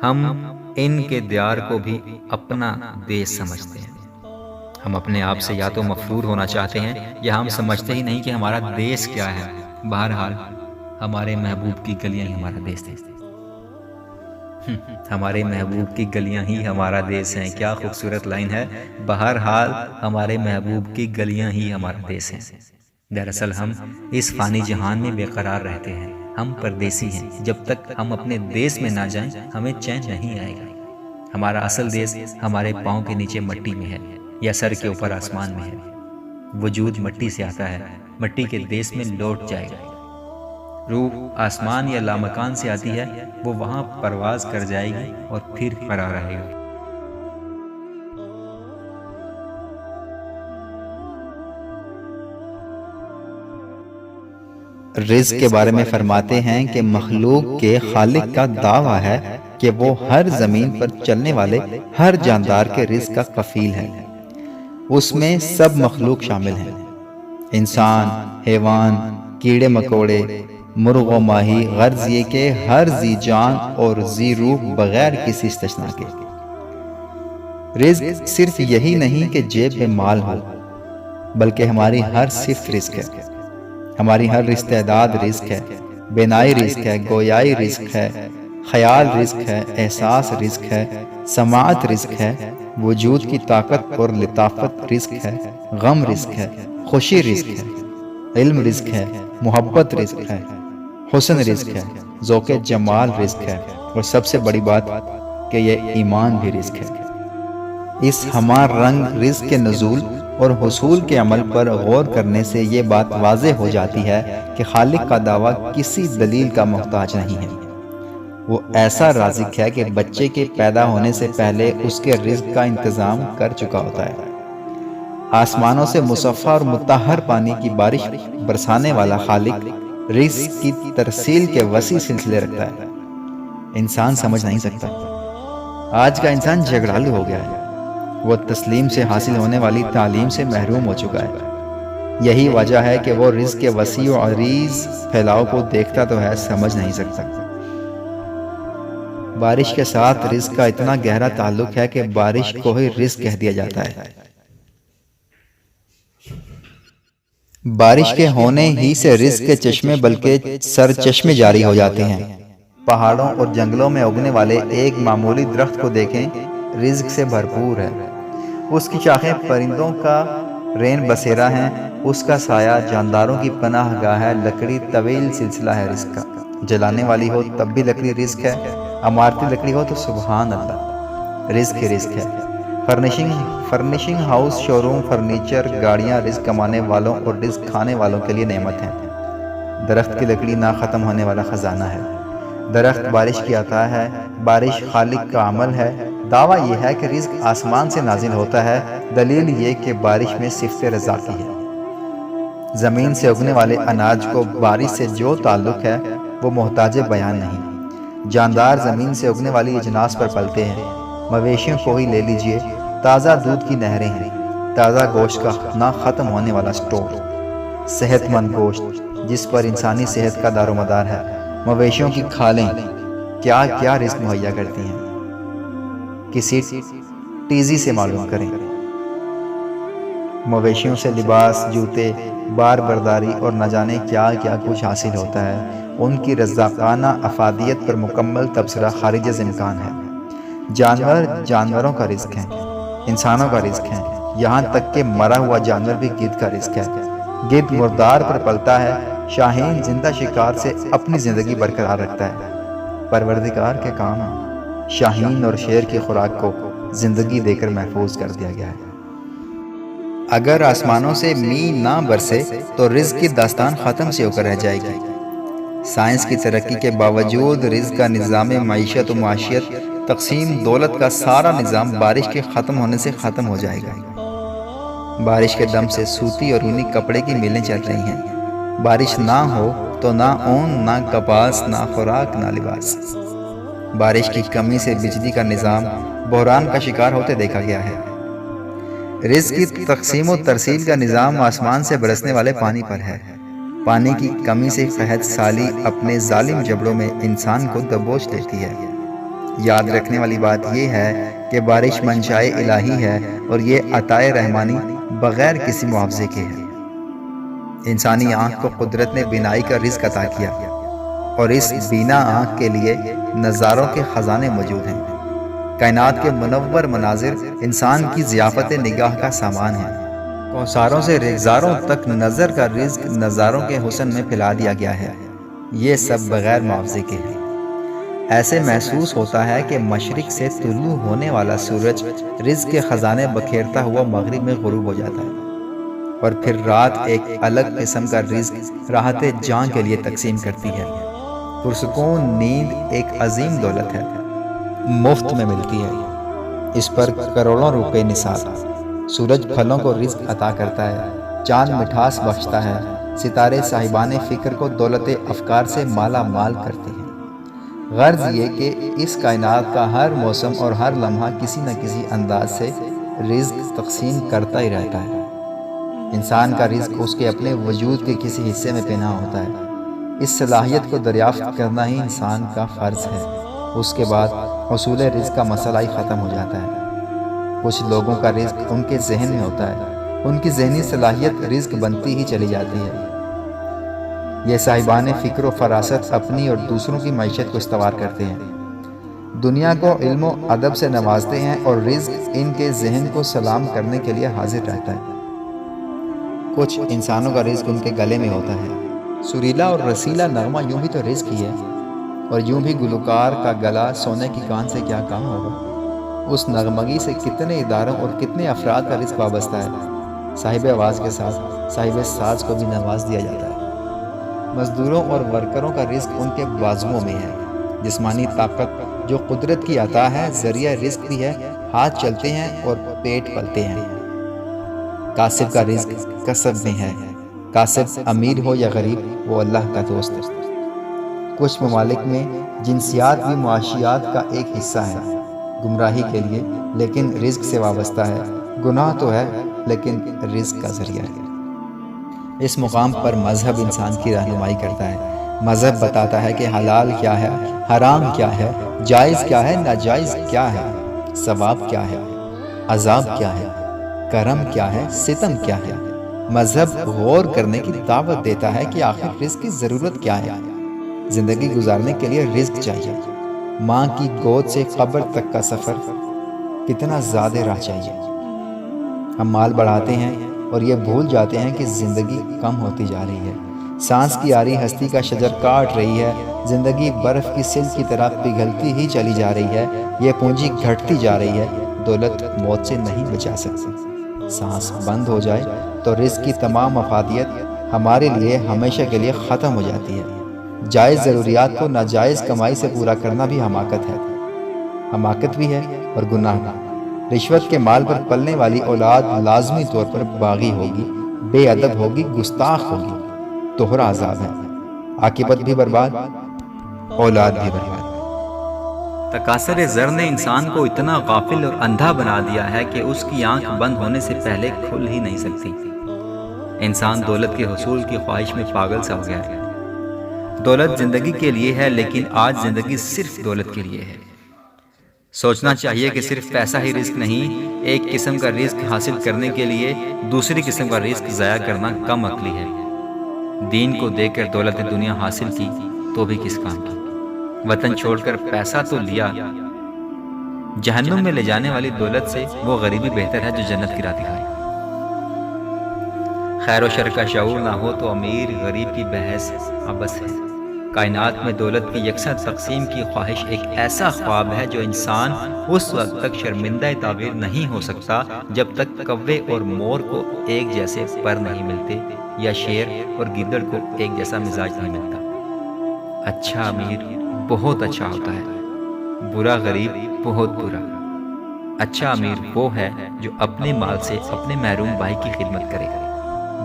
ہم ان کے دیار کو بھی اپنا دیس سمجھتے ہیں۔ ہم اپنے آپ سے یا تو مفرور ہونا چاہتے ہیں یا ہم سمجھتے ہی نہیں کہ ہمارا دیس کیا ہے۔ بہرحال ہمارے محبوب کی گلیاں ہی ہمارا دیس ہیں۔ ہمارے محبوب کی گلیاں ہی ہمارا دیس ہیں، کیا خوبصورت لائن ہے۔ بہرحال ہمارے محبوب کی گلیاں ہی ہمارا دیس ہیں۔ دراصل ہم اس فانی جہان میں بے قرار رہتے ہیں، ہم پردیسی ہیں۔ جب تک ہم اپنے دیس میں نہ جائیں ہمیں چین نہیں آئے گا۔ ہمارا اصل دیس ہمارے پاؤں کے نیچے مٹی میں ہے یا سر کے اوپر آسمان میں ہے۔ وجود مٹی سے آتا ہے، مٹی کے دیس میں لوٹ جائے گا۔ روح آسمان یا لامکان سے آتی ہے، وہ وہاں پرواز کر جائے گی اور پھر قرار رہے گا۔ رزق کے بارے میں فرماتے ہیں کہ مخلوق کے خالق کا دعویٰ ہے کہ وہ ہر زمین پر چلنے والے ہر جاندار کے رزق کا کفیل ہے۔ اس میں سب مخلوق شامل ہیں، انسان، حیوان، کیڑے مکوڑے، مرغ و ماہی، غرض یہ کہ ہر ذی جان اور ذی روح بغیر کسی استثناء کے۔ رزق صرف یہی نہیں کہ جیب میں مال ہو، بلکہ ہماری ہر صفت رزق ہے۔ ہماری ہر استعداد رزق ہے، بینائی رزق ہے، گویائی رزق ہے، خیال رزق ہے، احساس رزق ہے، سماعت رزق ہے، وجود کی طاقت اور لطافت رزق ہے، غم رزق ہے، خوشی رزق ہے، علم رزق ہے، محبت رزق ہے، حسن رزق ہے، ذوق جمال رزق ہے، اور سب سے بڑی بات کہ یہ ایمان بھی رزق ہے۔ اس ہمار رنگ رزق کے نزول اور حصول کے عمل پر غور کرنے سے یہ بات واضح ہو جاتی ہے کہ خالق کا دعویٰ کسی دلیل کا محتاج نہیں ہے۔ وہ ایسا رازق ہے کہ بچے کے پیدا ہونے سے پہلے اس کے رزق کا انتظام کر چکا ہوتا ہے۔ آسمانوں سے مصفى اور مطہر پانی کی بارش برسانے والا خالق رزق کی ترسیل کے وسیع سلسلے رکھتا ہے، انسان سمجھ نہیں سکتا۔ آج کا انسان جھگڑالو ہو گیا ہے، وہ تسلیم سے حاصل ہونے والی تعلیم سے محروم ہو چکا ہے۔ یہی وجہ ہے کہ وہ رزق کے وسیع و عریض پھیلاؤ کو دیکھتا تو ہے، سمجھ نہیں سکتا۔ بارش کے ساتھ رزق کا اتنا گہرا تعلق ہے کہ بارش کو ہی رزق کہہ دیا جاتا ہے۔ بارش کے ہونے ہی سے رزق کے چشمے بلکہ سر چشمے جاری ہو جاتے ہیں۔ پہاڑوں اور جنگلوں میں اگنے والے ایک معمولی درخت کو دیکھیں، رزق سے بھرپور ہے۔ اس کی شاخیں پرندوں کا رین بسیرا ہیں، اس کا سایہ جانداروں کی پناہ گاہ ہے، لکڑی طویل سلسلہ ہے رزق کا، جلانے والی ہو تب بھی لکڑی رزق ہے، عمارتی لکڑی ہو تو سبحان اللہ رزق ہی رزق ہے۔ فرنیشنگ ہاؤس، شو روم، فرنیچر، گاڑیاں رزق کمانے والوں اور رزق کھانے والوں کے لیے نعمت ہیں۔ درخت کی لکڑی نہ ختم ہونے والا خزانہ ہے۔ درخت بارش کی عطا ہے، بارش خالق کا عمل ہے۔ دعویٰ یہ ہے کہ رزق آسمان سے نازل ہوتا ہے، دلیل یہ کہ بارش میں صفت رزاقی ہے۔ زمین سے اگنے والے اناج کو بارش سے جو تعلق ہے وہ محتاج بیان نہیں۔ جاندار زمین سے اگنے والی اجناس پر پلتے ہیں۔ مویشیوں کو ہی لے لیجئے، تازہ دودھ کی نہریں ہیں، تازہ گوشت کا نہ ختم ہونے والا سٹور، صحت مند گوشت جس پر انسانی صحت کا دار و مدار ہے۔ مویشیوں کی کھالیں کیا کیا رزق مہیا کرتی ہیں، کسی ٹیزی سے معلوم کریں۔ مویشیوں سے لباس، جوتے، بار برداری اور نہ جانے کیا کیا کچھ حاصل ہوتا ہے۔ ان کی رزاقانہ افادیت پر مکمل تبصرہ خارج از امکان ہے۔ جانور جانوروں کا رزق ہیں، انسانوں کا رزق ہیں، یہاں تک کہ مرا ہوا جانور بھی گدھ کا رزق ہے۔ گدھ مردار پر پلتا ہے، شاہین زندہ شکار سے اپنی زندگی برقرار رکھتا ہے۔ پروردگار کے کام ہیں، شاہین اور شیر کی خوراک کو زندگی دے کر محفوظ کر دیا گیا ہے۔ اگر آسمانوں سے می نہ برسے تو رزق کی داستان ختم سی ہو کر رہ جائے گی۔ سائنس کی ترقی کے باوجود رزق کا نظام معیشت و معاشیت، تقسیم دولت کا سارا نظام بارش کے ختم ہونے سے ختم ہو جائے گا۔ بارش کے دم سے سوتی اور اونی کپڑے کی ملیں چل رہی ہیں۔ بارش نہ ہو تو نہ اون، نہ کپاس، نہ خوراک، نہ لباس۔ بارش کی کمی سے بجلی کا نظام بحران کا شکار ہوتے دیکھا گیا ہے۔ رزق کی تقسیم و ترسیل کا نظام آسمان سے برسنے والے پانی پر ہے۔ پانی کی کمی سے قحط سالی اپنے ظالم جبڑوں میں انسان کو دبوچ لیتی ہے۔ یاد رکھنے والی بات یہ ہے کہ بارش منشائے الہی ہے اور یہ عطائے رحمانی بغیر کسی معاوضے کے ہے۔ انسانی آنکھ کو قدرت نے بینائی کا رزق عطا کیا اور اس بینا آنکھ کے لیے نظاروں کے خزانے موجود ہیں۔ کائنات کے منور مناظر انسان کی ضیافت نگاہ کا سامان ہیں۔ کوثاروں سے ریگزاروں تک نظر کا رزق نظاروں کے حسن میں پھیلا دیا گیا ہے۔ یہ سب بغیر معاوضے کے ہیں۔ ایسے محسوس ہوتا ہے کہ مشرق سے طلوع ہونے والا سورج رزق کے خزانے بکھیرتا ہوا مغرب میں غروب ہو جاتا ہے، اور پھر رات ایک الگ قسم کا رزق راحت جاں کے لیے تقسیم کرتی ہے۔ پرسکون نیند ایک عظیم دولت ہے، مفت میں ملتی ہے۔ اس پر کروڑوں روپے نثار۔ سورج پھلوں کو رزق عطا کرتا ہے، چاند مٹھاس بخشتا ہے، ستارے صاحبان فکر کو دولت افکار سے مالا مال کرتے ہیں۔ غرض یہ کہ اس کائنات کا ہر موسم اور ہر لمحہ کسی نہ کسی انداز سے رزق تقسیم کرتا ہی رہتا ہے۔ انسان کا رزق اس کے اپنے وجود کے کسی حصے میں پنہاں ہوتا ہے۔ اس صلاحیت کو دریافت کرنا ہی انسان کا فرض ہے۔ اس کے بعد حصول رزق کا مسئلہ ہی ختم ہو جاتا ہے۔ کچھ لوگوں کا رزق ان کے ذہن میں ہوتا ہے، ان کی ذہنی صلاحیت رزق بنتی ہی چلی جاتی ہے۔ یہ صاحبان فکر و فراست اپنی اور دوسروں کی معیشت کو استوار کرتے ہیں، دنیا کو علم و ادب سے نوازتے ہیں اور رزق ان کے ذہن کو سلام کرنے کے لیے حاضر رہتا ہے۔ کچھ انسانوں کا رزق ان کے گلے میں ہوتا ہے۔ سریلا اور رسیلا نغمہ یوں بھی تو رزق ہی ہے، اور یوں بھی گلوکار کا گلا سونے کی کان سے کیا کام ہوگا۔ اس نغمگی سے کتنے اداروں اور کتنے افراد کا رزق وابستہ ہے۔ صاحب آواز کے ساتھ صاحب ساز کو بھی نواز دیا جاتا ہے۔ مزدوروں اور ورکروں کا رزق ان کے بازوؤں میں ہے۔ جسمانی طاقت جو قدرت کی عطا ہے، ذریعہ رزق بھی ہے۔ ہاتھ چلتے ہیں اور پیٹ پلتے ہیں۔ کاسب کا رزق کسب میں ہے۔ کاسب امیر ہو یا غریب، وہ اللہ کا دوست ہے۔ کچھ ممالک میں جنسیات بھی معاشیات کا ایک حصہ ہے، گمراہی کے لیے لیکن رزق سے وابستہ ہے۔ گناہ تو ہے لیکن رزق کا ذریعہ ہے۔ اس مقام پر مذہب انسان کی رہنمائی کرتا ہے۔ مذہب بتاتا ہے کہ حلال کیا ہے، حرام کیا ہے، جائز کیا ہے، ناجائز کیا ہے، ثواب کیا ہے، عذاب کیا ہے، کرم کیا ہے، ستم کیا ہے۔ مذہب غور کرنے کی دعوت دیتا ہے کہ آخر رزق کی ضرورت کیا ہے۔ زندگی گزارنے کے لیے رزق چاہیے۔ ماں کی گود سے قبر تک کا سفر کتنا زیادہ راہ چاہیے۔ ہم مال بڑھاتے ہیں اور یہ بھول جاتے ہیں کہ زندگی کم ہوتی جا رہی ہے۔ سانس کی آری ہستی کا شجر کاٹ رہی ہے۔ زندگی برف کی سل کی طرح پگھلتی ہی چلی جا رہی ہے۔ یہ پونجی گھٹتی جا رہی ہے۔ دولت موت سے نہیں بچا سکتی۔ سانس بند ہو جائے تو رزق کی تمام افادیت ہمارے لیے ہمیشہ کے لیے ختم ہو جاتی ہے۔ جائز ضروریات کو ناجائز کمائی سے پورا کرنا بھی حماقت ہے۔ حماقت بھی ہے اور گناہ بھی۔ رشوت کے مال پر پلنے والی اولاد لازمی طور پر باغی ہوگی، بے ادب ہوگی، گستاخ ہوگی۔ دوہرا عذاب ہے، عاقبت بھی برباد، اولاد بھی برباد۔ تکاثر زر نے انسان کو اتنا غافل اور اندھا بنا دیا ہے کہ اس کی آنکھ بند ہونے سے پہلے کھل ہی نہیں سکتی۔ انسان دولت کے حصول کی خواہش میں پاگل سا ہو گیا ہے۔ دولت زندگی کے لیے ہے، لیکن آج زندگی صرف دولت کے لیے ہے۔ سوچنا چاہیے کہ صرف پیسہ ہی رزق نہیں، ایک قسم کا رزق حاصل کرنے کے لیے دوسری قسم کا رزق ضائع کرنا کم عقلی ہے۔ دین کو دے کر دولت دنیا حاصل کی تو بھی کس کام کی؟ وطن چھوڑ کر پیسہ تو لیا، جہنم میں لے جانے والی دولت سے وہ غریبی بہتر ہے جو جنت کی راہ دکھائے۔ خیر و شر کا شعور نہ ہو تو امیر غریب کی بحث ابس ہے۔ کائنات میں دولت کی یکساں تقسیم کی خواہش ایک ایسا خواب ہے جو انسان اس وقت تک شرمندہ تعبیر نہیں ہو سکتا جب تک کوے اور مور کو ایک جیسے پر نہیں ملتے یا شیر اور گیدڑ کو ایک جیسا مزاج نہیں ملتا۔ اچھا امیر بہت اچھا ہوتا ہے، برا غریب بہت برا۔ اچھا امیر وہ ہے جو اپنے مال سے اپنے محروم بھائی کی خدمت کرے،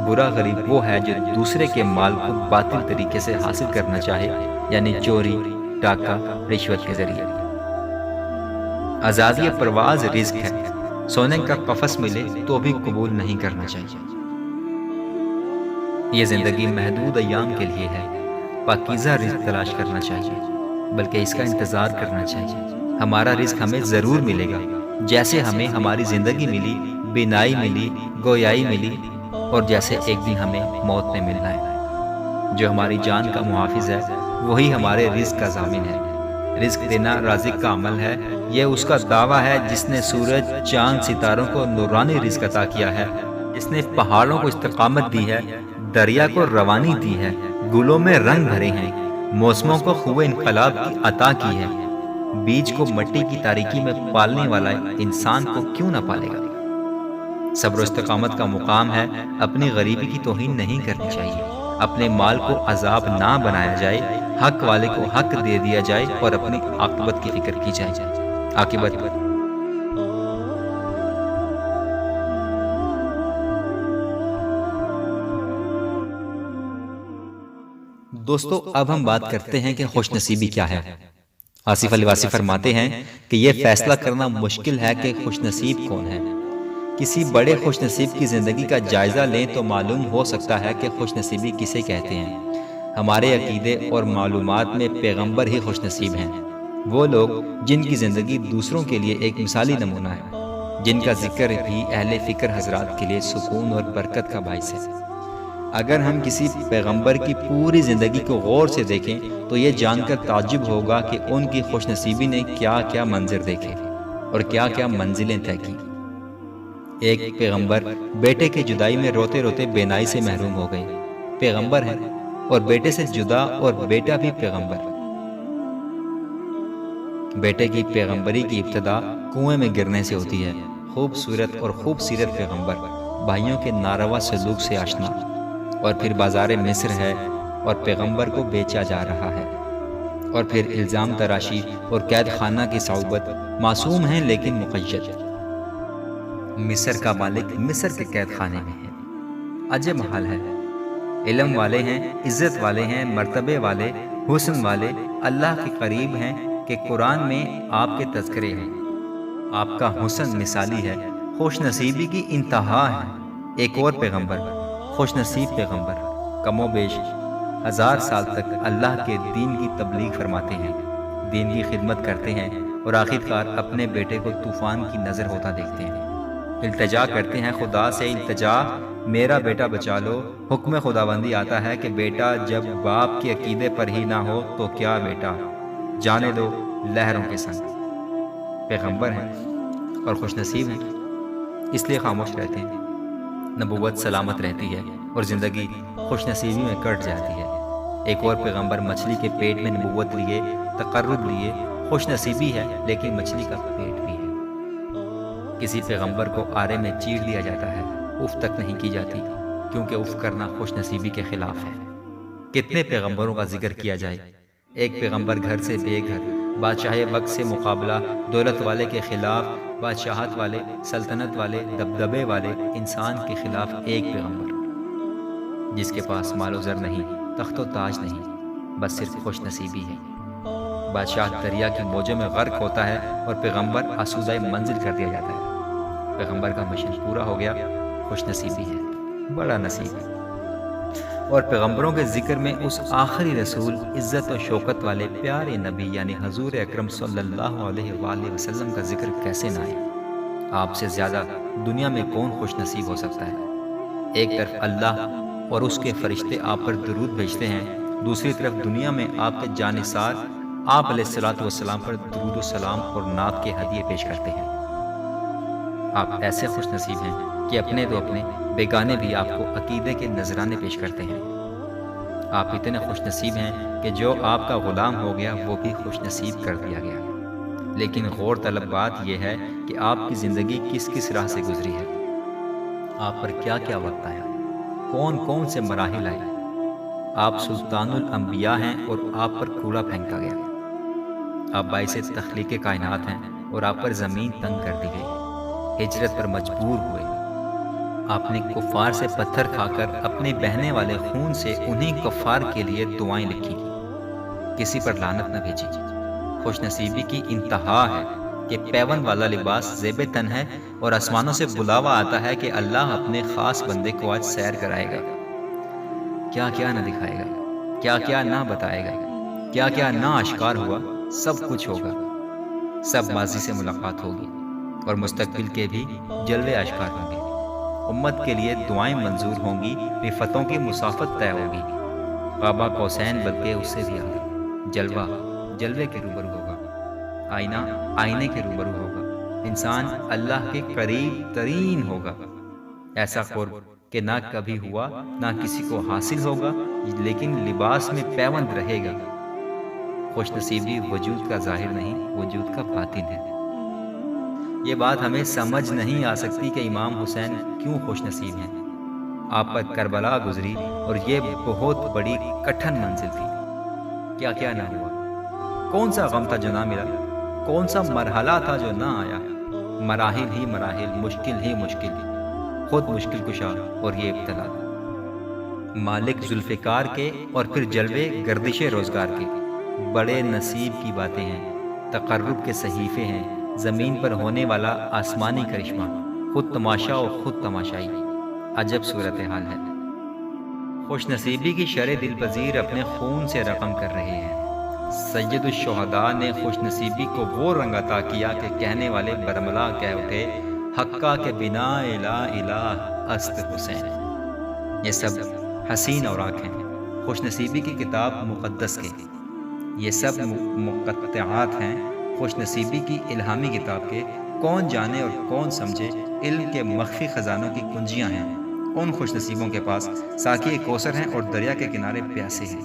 برا غریب وہ ہے جو دوسرے کے مال کو باطل طریقے سے حاصل کرنا چاہے، یعنی چوری، ڈاکہ، رشوت کے ذریعے۔ آزادی پرواز رزق ہے، سونے کا قفس ملے تو بھی قبول نہیں کرنا چاہیے۔ یہ زندگی محدود ایام کے لیے ہے، پاکیزہ رزق تلاش کرنا چاہیے، بلکہ اس کا انتظار کرنا چاہیے۔ ہمارا رزق ہمیں ضرور ملے گا، جیسے ہمیں ہماری زندگی ملی، بینائی ملی، گویائی ملی، اور جیسے ایک دن ہمیں موت نے ملنا ہے۔ جو ہماری جان کا محافظ ہے وہی ہمارے رزق کا ضامن ہے۔ رزق دینا رازق کا عمل ہے، یہ اس کا دعویٰ ہے جس نے سورج، چاند، ستاروں کو نورانی رزق عطا کیا ہے، جس نے پہاڑوں کو استقامت دی ہے، دریا کو روانی دی ہے، گلوں میں رنگ بھرے ہیں، موسموں کو خوب انقلاب کی عطا کی ہے۔ بیج کو مٹی کی تاریکی میں پالنے والا انسان کو کیوں نہ پالے گا؟ صبر و استقامت کا مقام ہے اپنی غریبی کی توہین نہیں کرنی چاہیے، اپنے مال کو عذاب نہ بنایا جائے، حق والے کو حق دے دیا جائے اور اپنی عاقبت کی فکر کی جائے۔ عاقبت دوستو، اب ہم بات کرتے ہیں کہ خوش نصیبی کیا ہے۔ آصف علی واصف فرماتے ہیں کہ یہ فیصلہ کرنا مشکل ہے کہ خوش نصیب کون ہے۔ کسی بڑے خوش نصیب کی زندگی کا جائزہ لیں تو معلوم ہو سکتا ہے کہ خوش نصیبی کسے کہتے ہیں۔ ہمارے عقیدے اور معلومات میں پیغمبر ہی خوش نصیب ہیں، وہ لوگ جن کی زندگی دوسروں کے لیے ایک مثالی نمونہ ہے، جن کا ذکر بھی اہل فکر حضرات کے لیے سکون اور برکت کا باعث ہے۔ اگر ہم کسی پیغمبر کی پوری زندگی کو غور سے دیکھیں تو یہ جان کر تعجب ہوگا کہ ان کی خوش نصیبی نے کیا کیا منظر دیکھے اور کیا کیا منزلیں طے کی۔ ایک پیغمبر بیٹے کی جدائی میں روتے روتے بینائی سے محروم ہو گئے، پیغمبر ہیں، اور بیٹے سے جدا اور بیٹا بھی پیغمبر۔ بیٹے کی پیغمبری کی ابتدا کنویں میں گرنے سے ہوتی ہے۔ خوبصورت اور خوبصیرت پیغمبر بھائیوں کے ناروا سلوک سے آشنا، اور پھر بازار مصر ہے اور پیغمبر کو بیچا جا رہا ہے، اور پھر الزام تراشی اور قید خانہ کی صعوبت۔ معصوم ہیں لیکن مقید۔ مصر کا مالک مصر کے قید خانے میں ہے۔ عجب حال ہے، علم والے ہیں، عزت والے ہیں، مرتبے والے، حسن والے، اللہ کے قریب ہیں کہ قرآن میں آپ کے تذکرے ہیں۔ آپ کا حسن مثالی ہے، خوش نصیبی کی انتہا ہے۔ ایک اور پیغمبر، خوش نصیب پیغمبر، کم و بیش 1000 سال تک اللہ کے دین کی تبلیغ فرماتے ہیں، دین کی خدمت کرتے ہیں، اور آخرکار اپنے بیٹے کو طوفان کی نظر ہوتا دیکھتے ہیں۔ التجا کرتے ہیں خدا سے، التجا میرا بیٹا بچا لو۔ حکم خداوندی آتا ہے کہ بیٹا جب باپ کے عقیدے پر ہی نہ ہو تو کیا بیٹا، جانے دو لہروں کے سنگ۔ پیغمبر ہیں اور خوش نصیب ہیں، اس لیے خاموش رہتے ہیں۔ نبوت سلامت رہتی ہے اور زندگی خوش نصیبی میں کٹ جاتی ہے۔ ایک اور پیغمبر مچھلی کے پیٹ میں نبوت لیے، تقرب لیے، خوش نصیبی ہے لیکن مچھلی کا پیٹ بھی ہے۔ کسی پیغمبر کو آرے میں چیر دیا جاتا ہے، اف تک نہیں کی جاتی، کیونکہ اف کرنا خوش نصیبی کے خلاف ہے۔ کتنے پیغمبروں کا ذکر کیا جائے، ایک پیغمبر گھر سے بے گھر، بادشاہ وقت سے مقابلہ، دولت والے کے خلاف، بادشاہت والے، سلطنت والے، دبدبے والے انسان کے خلاف ایک پیغمبر، جس کے پاس مال و زر نہیں، تخت و تاج نہیں، بس صرف خوش نصیبی ہے۔ بادشاہ دریا کی موجوں میں غرق ہوتا ہے اور پیغمبر آسودہ منزل کر دیا جاتا ہے۔ پیغمبر کا مشن پورا ہو گیا، خوش نصیبی ہے، بڑا نصیب ہے۔ اور پیغمبروں کے ذکر میں اس آخری رسول، عزت و شوکت والے پیارے نبی یعنی حضور اکرم صلی اللہ علیہ وآلہ وسلم کا ذکر کیسے نہ آئے؟ آپ سے زیادہ دنیا میں کون خوش نصیب ہو سکتا ہے؟ ایک طرف اللہ اور اس کے فرشتے آپ پر درود بھیجتے ہیں، دوسری طرف دنیا میں آپ کے جانثار آپ علیہ الصلوۃ والسلام پر درود و سلام اور نعت کے ہدیے پیش کرتے ہیں۔ آپ ایسے خوش نصیب ہیں کہ اپنے تو اپنے بیگانے بھی آپ کو عقیدے کے نذرانے پیش کرتے ہیں۔ آپ اتنے خوش نصیب ہیں کہ جو آپ کا غلام ہو گیا وہ بھی خوش نصیب کر دیا گیا۔ لیکن غور طلب بات یہ ہے کہ آپ کی زندگی کس کس راہ سے گزری ہے، آپ پر کیا کیا وقت آیا، کون کون سے مراحل آئے۔ آپ سلطان الانبیاء ہیں اور آپ پر کوڑا پھینکا گیا۔ آپ باعث تخلیق کائنات ہیں اور آپ پر زمین تنگ کر دی گئی، ہجرت پر مجبور ہوئے۔ آپ نے کفار سے پتھر کھا کر اپنے بہنے والے خون سے انہیں کفار کے لیے دعائیں لکھی، کسی پر لعنت نہ بھیجی۔ خوش نصیبی کی انتہا ہے کہ پیوند والا لباس زیب تن ہے اور آسمانوں سے بلاوا آتا ہے کہ اللہ اپنے خاص بندے کو آج سیر کرائے گا۔ کیا کیا نہ دکھائے گا، کیا کیا نہ بتائے گا، کیا کیا نہ آشکار ہوا، سب کچھ ہوگا۔ سب ماضی سے ملاقات ہوگی اور مستقبل کے بھی جلوے آشکار ہوں گے۔ امت کے لیے دعائیں منظور ہوں گی، رفتوں کی مسافت طے ہوگی۔ قابہ قوسین بلکہ اس سے بھی آگے۔ جلوہ جلوے کے روبرو ہوگا، آئینہ آئینے کے روبرو ہوگا۔ انسان اللہ کے قریب ترین ہوگا، ایسا قرب کہ نہ کبھی ہوا نہ کسی کو حاصل ہوگا، لیکن لباس میں پیوند رہے گا۔ خوش نصیبی وجود کا ظاہر نہیں، وجود کا باطن ہے۔ یہ بات ہمیں سمجھ نہیں آ سکتی کہ امام حسین کیوں خوش نصیب ہیں۔ آپ پر کربلا گزری اور یہ بہت بڑی کٹھن منزل تھی۔ کیا کیا نہ ہوا، کون سا غم تھا جو نہ ملا، کون سا مرحلہ تھا جو نہ آیا۔ مراحل ہی مراحل، مشکل ہی مشکل، خود مشکل کشا اور یہ ابتلا۔ مالک ذوالفقار کے اور پھر جلوے گردش روزگار کے، بڑے نصیب کی باتیں ہیں، تقرب کے صحیفے ہیں، زمین پر ہونے والا آسمانی کرشمہ، خود تماشا اور خود تماشائی، عجب صورتحال ہے۔ خوش نصیبی کی شرح دل پذیر اپنے خون سے رقم کر رہے ہیں۔ سید الشہداء نے خوش نصیبی کو وہ رنگ عطا کیا کہ کہنے والے برملا کہہ اٹھے، حقا کے بنا الہ الہ است حسین۔ یہ سب حسین اوراق ہیں خوش نصیبی کی کتاب مقدس کے، یہ سب مقطعات ہیں خوش نصیبی کی الہامی کتاب کے۔ کون جانے اور کون سمجھے، علم کے مخفی خزانوں کی کنجیاں ہیں ان خوش نصیبوں کے پاس، ساقی کوثر ہیں اور دریا کے کنارے پیاسے ہیں۔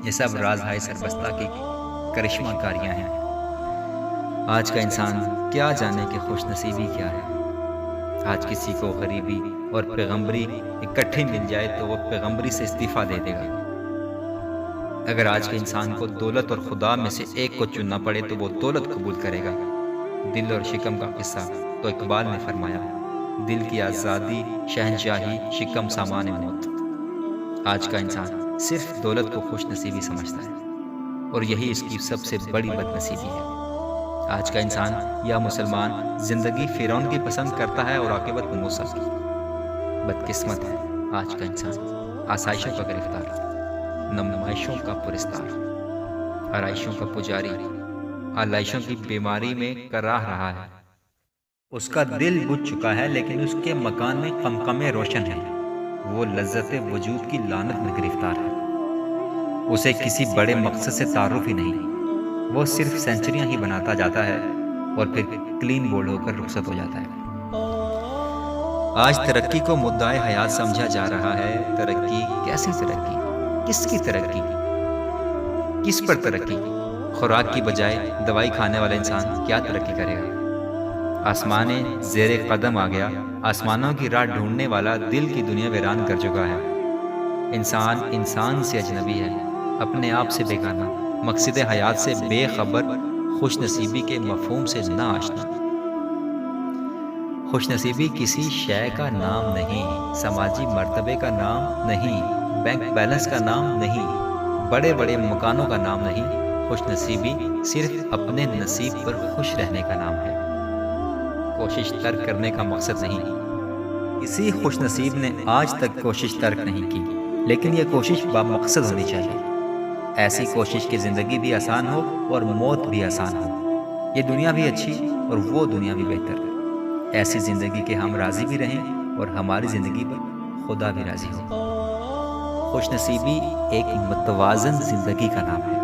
یہ سب رازہائے سربستہ کی کرشمہ کاریاں ہیں۔ آج کا انسان کیا جانے کہ خوش نصیبی کیا ہے۔ آج کسی کو غریبی اور پیغمبری اکٹھے مل جائے تو وہ پیغمبری سے استعفیٰ دے دے گا۔ اگر آج کے انسان کو دولت اور خدا میں سے ایک کو چننا پڑے تو وہ دولت قبول کرے گا۔ دل اور شکم کا قصہ تو اقبال نے فرمایا، دل کی آزادی شہنشاہی، شکم سامان موت۔ آج کا انسان صرف دولت کو خوش نصیبی سمجھتا ہے اور یہی اس کی سب سے بڑی بد نصیبی ہے۔ آج کا انسان یا مسلمان زندگی فرعون کی پسند کرتا ہے اور عاقبت موسیٰ کی۔ بدقسمت ہے آج کا انسان، آسائشوں کا گرفتار، نمائشوں کا پرستار، آرائشوں کا پجاری، آلائشوں کی بیماری میں کراہ رہا ہے۔ اس کا دل بجھ چکا ہے لیکن اس کے مکان میں قمقمے روشن ہیں۔ وہ لذت وجود کی لعنت میں گرفتار ہے۔ اسے کسی بڑے مقصد سے تعارف ہی نہیں، وہ صرف سینچریاں ہی بناتا جاتا ہے اور پھر کلین بولڈ ہو کر رخصت ہو جاتا ہے۔ آج ترقی کو مدعا حیات سمجھا جا رہا ہے۔ ترقی کیسی ترقی؟ کس کی ترقی؟ کس پر ترقی؟ خوراک کی بجائے دوائی کھانے والا انسان کیا ترقی کرے گا؟ آسمان زیر قدم آ گیا، آسمانوں کی راہ ڈھونڈنے والا دل کی دنیا ویران کر چکا ہے۔ انسان انسان سے اجنبی ہے، اپنے آپ سے بیگانہ، مقصد حیات سے بے خبر، خوش نصیبی کے مفہوم سے نہ آشنا۔ خوش نصیبی کسی شے کا نام نہیں، سماجی مرتبے کا نام نہیں، بینک بیلنس کا نام نہیں، بڑے بڑے مکانوں کا نام نہیں۔ خوش نصیبی صرف اپنے نصیب پر خوش رہنے کا نام ہے، کوشش ترک کرنے کا مقصد نہیں۔ کسی خوش نصیب نے آج تک کوشش ترک نہیں کی، لیکن یہ کوشش بامقصد ہونی چاہیے۔ ایسی کوشش کہ زندگی بھی آسان ہو اور موت بھی آسان ہو، یہ دنیا بھی اچھی اور وہ دنیا بھی بہتر۔ ایسی زندگی کہ ہم راضی بھی رہیں اور ہماری زندگی پر خدا بھی راضی ہو۔ خوش نصیبی ایک متوازن زندگی کا نام ہے،